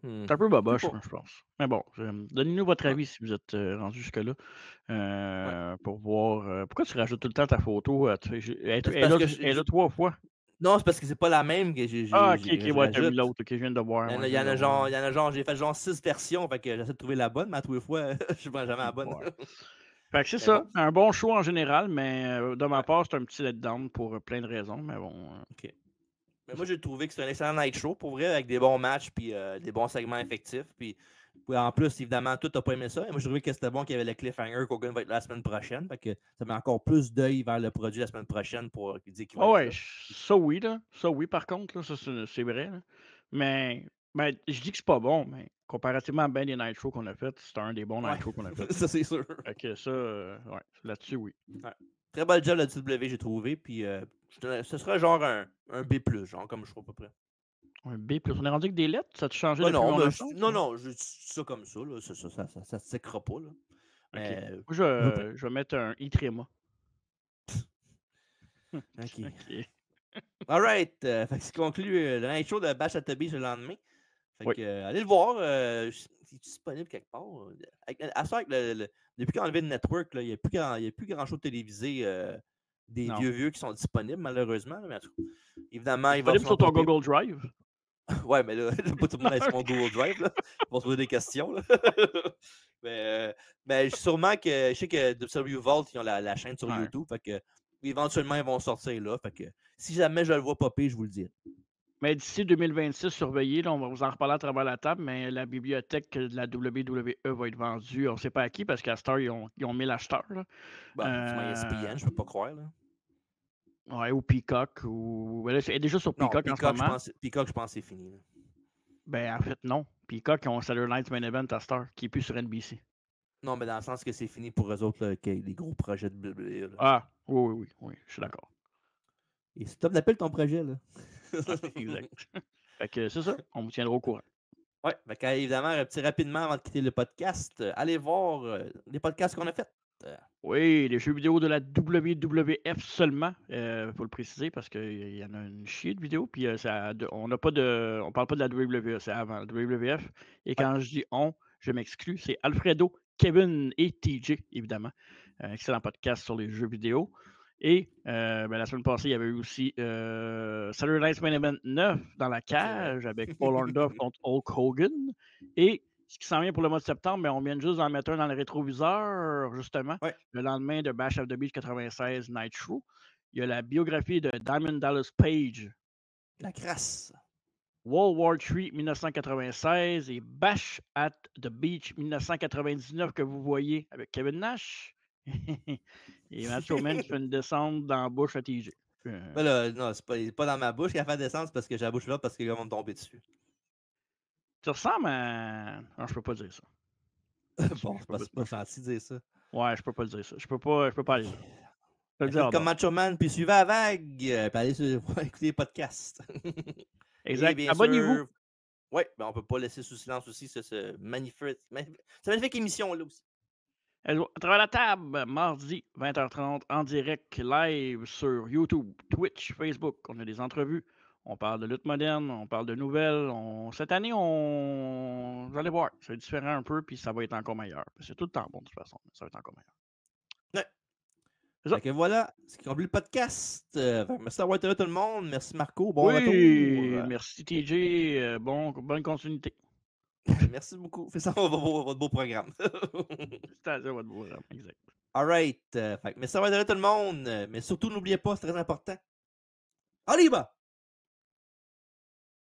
Hmm. C'est un peu Je sais boboche, pas. moi, je pense. Mais bon, donnez-nous votre Ouais, avis si vous êtes rendu jusque-là. ouais. Pour voir. Pourquoi tu rajoutes tout le temps ta photo? C'est parce que Elle est là 3 fois. non, c'est parce que c'est pas la même que Ah, ok, ok, je ouais, t'as mis rajoute. l'autre. Ok, je viens de voir. Moi, je Il y viens en de a voir. genre, il y en a genre, j'ai fait genre 6 versions, fait que j'essaie de trouver la bonne, mais à tous les fois, je prends jamais la bonne. Ouais. Fait que c'est Mais bon, ça. Un bon show en général, mais de ma ouais, part, c'est un petit letdown pour plein de raisons. Mais bon, ok. Mais c'est moi, ça. j'ai trouvé que c'était un excellent night show, pour vrai, avec des bons matchs, puis des bons segments effectifs. Puis en plus, évidemment, tout n'a pas aimé ça. Et moi, j'ai trouvé que c'était bon qu'il y avait le cliffhanger qu'Hogan va être là la semaine prochaine. Fait que ça met encore plus d'œil vers le produit la semaine prochaine pour dire qu'il va Ah être ouais, là. ça oui, là. Ça oui, par contre, là, ça c'est vrai. Là. Mais ben, je dis que c'est pas bon, mais comparativement à bien des night shows qu'on a fait, c'est un des bons Ouais, night shows qu'on a fait. ça c'est sûr. Fait que ça, ouais, là-dessus, oui. Ouais. Très bel job la W, j'ai trouvé. Puis ce sera genre un B, genre comme je trouve à peu près. Un B+. On est rendu avec des lettres? Ça a-tu changé Ben depuis non, mon mais absence? non, Ou? non, je dis ça comme ça, là. Ça se sécra pas, là. OK. Mais Moi, à peu près. je vais mettre un I-tréma. OK. OK. Alright. Fait que c'est conclu le night show de Bash at the Beach le lendemain. Fait Oui. que allez le voir. C'est disponible quelque part. À ça, depuis qu'on a enlevé le network, il n'y a plus grand chose de télévisé des Non. vieux qui sont disponibles, malheureusement. Là, mais en tout cas, évidemment, il va Disponible sûrement sur ton popper. Google Drive? Ouais, mais là, pas tout le Non, monde a sur mon OK. Google Drive. Là. Ils vont se poser des questions. Là. mais sûrement que je sais que W Vault, ils ont la chaîne sur Ouais. YouTube. Fait que éventuellement, ils vont sortir là. Fait que si jamais je le vois popper, je vous le dis. Mais d'ici 2026, surveillez, là, on va vous en reparler à travers la table, mais la bibliothèque de la WWE va être vendue. On ne sait pas à qui, parce qu'à Star, ils ont 1000 acheteurs. Là. Bah, effectivement, ESPN, je peux pas croire. Là. Ouais, ou Peacock. Ben là, elle est déjà sur Non, Peacock en ce moment. Peacock, je pense que c'est fini. Là. Ben, en fait, non. Peacock, ils ont Saturday Night's Main Event à Star, qui est plus sur NBC. Non, mais dans le sens que c'est fini pour eux autres, là, les gros projets de WWE. Là. Ah, oui, oui, oui, oui, je suis d'accord. Et c'est top d'appel ton projet, là. Ouais, exact. Fait que c'est ça, on vous tiendra au courant. Ouais, évidemment, un petit rapidement avant de quitter le podcast, allez voir les podcasts qu'on a faits. Oui, les jeux vidéo de la WWF seulement, faut le préciser parce qu'il y en a une chier de vidéos, puis on parle pas de la WWE, c'est avant la WWF. Et Ouais. quand je dis on, je m'exclus, c'est Alfredo, Kevin et TJ, évidemment. Excellent podcast sur les jeux vidéo. Et ben, la semaine passée, il y avait eu aussi Saturday Night's Main Event 9 dans la C'est vrai. cage avec Paul Orndorff contre Hulk Hogan. Et ce qui s'en vient pour le mois de septembre, mais on vient juste d'en mettre un dans le rétroviseur, justement, Ouais, le lendemain de Bash of the Beach 96 Night Show. Il y a la biographie de Diamond Dallas Page, la crasse. World War III 1996 et Bash at the Beach 1999 que vous voyez avec Kevin Nash et Macho Man qui fait une descente dans la bouche à TJ. Ben là, non, il est pas dans ma bouche qu'il a fait descendre, c'est parce que j'ai la bouche là parce qu'ils vont me tomber dessus. Tu ressembles à... Non, je peux pas dire ça. Bon, Je peux pas... c'est pas gentil de dire ça. Ouais, je peux pas le dire ça. Je peux pas aller là. Je peux le dire Faites en comme bas. Macho Man, puis suivez la vague, puis allez écouter les podcasts. Et Exact. bien Abonnez-vous. sûr, ouais, ben on peut pas laisser sous silence aussi cette magnifique émission-là aussi. À travers la table, mardi 20h30 en direct live sur YouTube, Twitch, Facebook. On a des entrevues. On parle de lutte moderne, on parle de nouvelles. Cette année, vous allez voir, ça va être différent un peu, puis ça va être encore meilleur. C'est tout le temps bon de toute façon, mais ça va être encore meilleur. Ouais. C'est ça. Fait que voilà, ce qui conclut le podcast. Merci d'avoir été là tout le monde. Merci Marco, bon retour. Oui, merci TJ. Bonne continuité. Merci beaucoup. Fais ça votre beau programme. C'est à votre beau programme, exact. Alright. Fait que merci d'avoir été là tout le monde. Mais surtout, n'oubliez pas, c'est très important. Arriba!